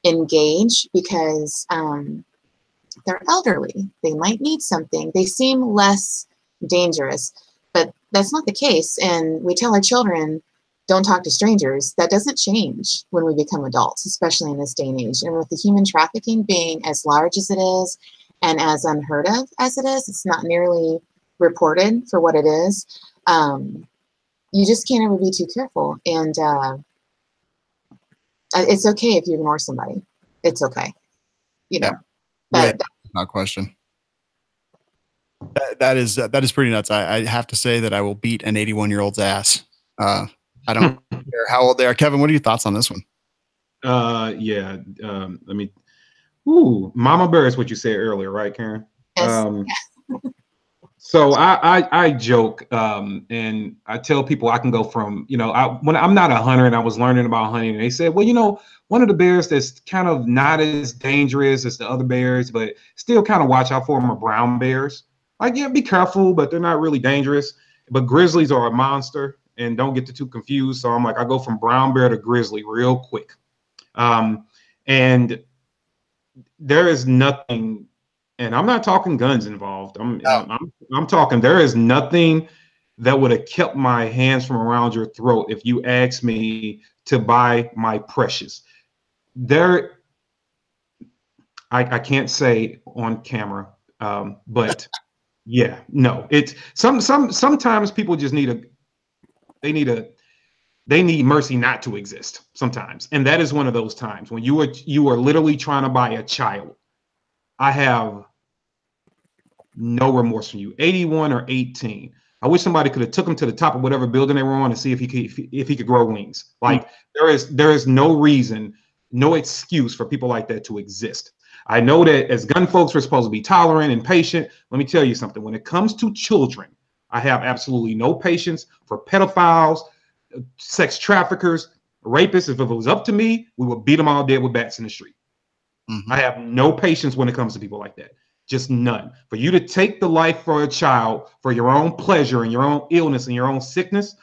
engage because they're elderly. They might need something. They seem less dangerous, but that's not the case. And we tell our children, don't talk to strangers. That doesn't change when we become adults, especially in this day and age. And with the human trafficking being as large as it is and as unheard of as it is, it's not nearly reported for what it is. You just can't ever be too careful. And it's okay if you ignore somebody. It's okay. You know, no question. That is pretty nuts. I have to say that I will beat an 81-year-old's ass. I don't care how old they are. Kevin, what are your thoughts on this one? Yeah. Mama bear is what you said earlier, right, Karen? Yes. So I joke and I tell people I can go from, when I'm not a hunter and I was learning about hunting, and they said, well, one of the bears that's kind of not as dangerous as the other bears, but still kind of watch out for them are brown bears. Like, yeah, be careful, but they're not really dangerous. But grizzlies are a monster, and don't get too confused. So I'm like, I go from brown bear to grizzly real quick. And there is nothing, and I'm not talking guns involved. I'm talking, there is nothing that would have kept my hands from around your throat if you asked me to buy my precious. I can't say on camera, but yeah, no, it's sometimes people just need mercy not to exist sometimes. And that is one of those times when you are literally trying to buy a child. I have no remorse for you. 81 or 18. I wish somebody could have took him to the top of whatever building they were on and see if he could grow wings. Like there is no reason, no excuse for people like that to exist. I know that as gun folks, we're supposed to be tolerant and patient. Let me tell you something. When it comes to children, I have absolutely no patience for pedophiles, sex traffickers, rapists. If it was up to me, we would beat them all dead with bats in the street. Mm-hmm. I have no patience when it comes to people like that. Just none. For you to take the life for a child for your own pleasure and your own illness and your own sickness,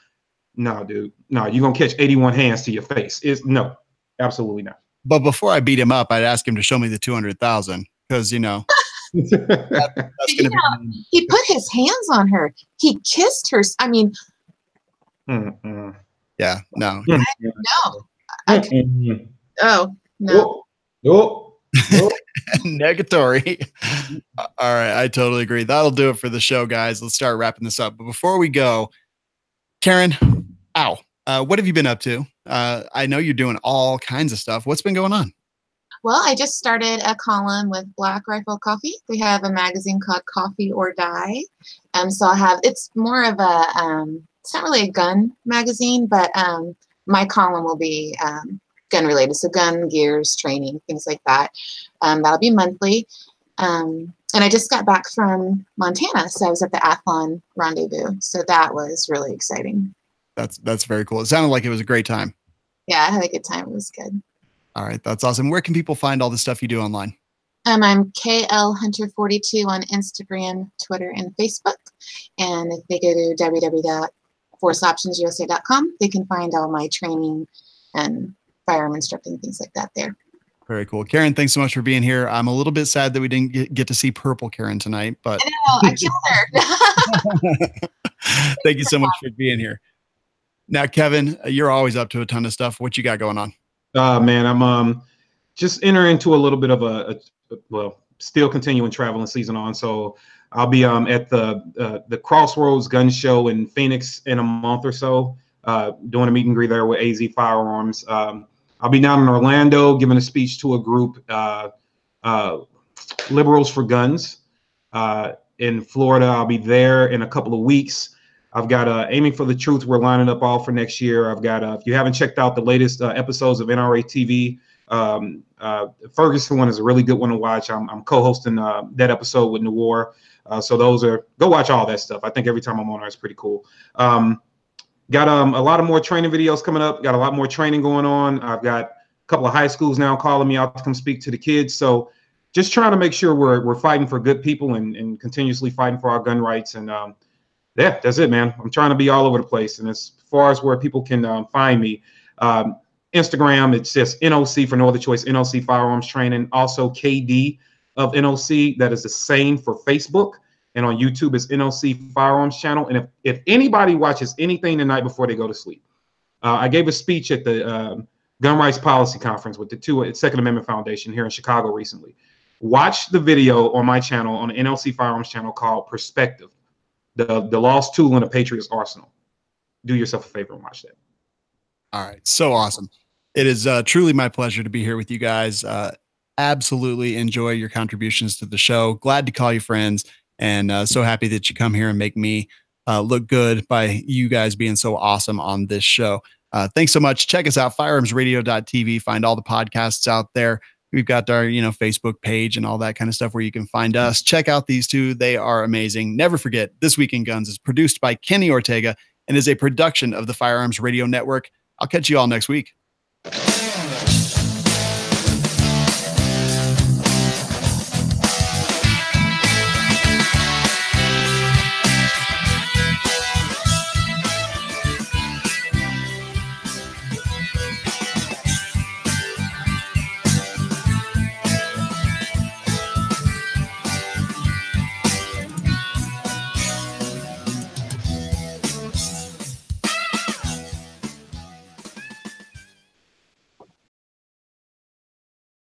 no, dude. No, you're going to catch 81 hands to your face. No, absolutely not. But before I beat him up, I'd ask him to show me the 200,000 because, that's going to be. He put his hands on her. He kissed her. I mean, yeah, no. Oh, no. Oh. Negatory. All right, I totally agree. That'll do it for the show, guys. Let's start wrapping this up. But before we go, Karen, what have you been up to? I know you're doing all kinds of stuff. What's been going on? Well, I just started a column with Black Rifle Coffee. They have a magazine called Coffee or Die. So it's more of a, it's not really a gun magazine, but my column will be gun related. So gun, gears, training, things like that. That'll be monthly. And I just got back from Montana. So I was at the Athlon Rendezvous. So that was really exciting. That's very cool. It sounded like it was a great time. Yeah, I had a good time. It was good. All right. That's awesome. Where can people find all the stuff you do online? I'm KL Hunter 42 on Instagram, Twitter, and Facebook. And if they go to www.forceoptionsusa.com, they can find all my training and firearm instructing, things like that there. Very cool. Karen, thanks so much for being here. I'm a little bit sad that we didn't get to see Purple Karen tonight, but I know, I killed her. Thank you so much for being here. Now, Kevin, you're always up to a ton of stuff. What you got going on? Man, I'm just entering into a little bit of still continuing traveling season on. So I'll be at the Crossroads Gun Show in Phoenix in a month or so, doing a meet and greet there with AZ Firearms. I'll be down in Orlando giving a speech to a group, Liberals for Guns. In Florida, I'll be there in a couple of weeks. I've got Aiming for the Truth. We're lining up all for next year. I've got, if you haven't checked out the latest episodes of NRA TV, Ferguson one is a really good one to watch. I'm co-hosting that episode with Noir. So go watch all that stuff. I think every time I'm on there, it's pretty cool. Got a lot of more training videos coming up. Got a lot more training going on. I've got a couple of high schools now calling me out to come speak to the kids. So just trying to make sure we're fighting for good people and continuously fighting for our gun rights. And yeah, that's it, man. I'm trying to be all over the place. And as far as where people can find me, Instagram, it's just NOC for No Other Choice, NOC Firearms Training. Also KD of NOC. That is the same for Facebook. And on YouTube, it's NOC Firearms Channel. And if anybody watches anything tonight before they go to sleep, I gave a speech at the Gun Rights Policy Conference with the Second Amendment Foundation here in Chicago recently. Watch the video on my channel, on the NLC Firearms channel, called Perspective, the lost tool in the Patriot's arsenal. Do yourself a favor and watch that. All right. So awesome. It is truly my pleasure to be here with you guys. Absolutely enjoy your contributions to the show. Glad to call you friends, and so happy that you come here and make me look good by you guys being so awesome on this show. Thanks so much. Check us out, firearmsradio.tv. Find all the podcasts out there. We've got our, Facebook page and all that kind of stuff where you can find us. Check out these two. They are amazing. Never forget, This Week in Guns is produced by Kenny Ortega and is a production of the Firearms Radio Network. I'll catch you all next week.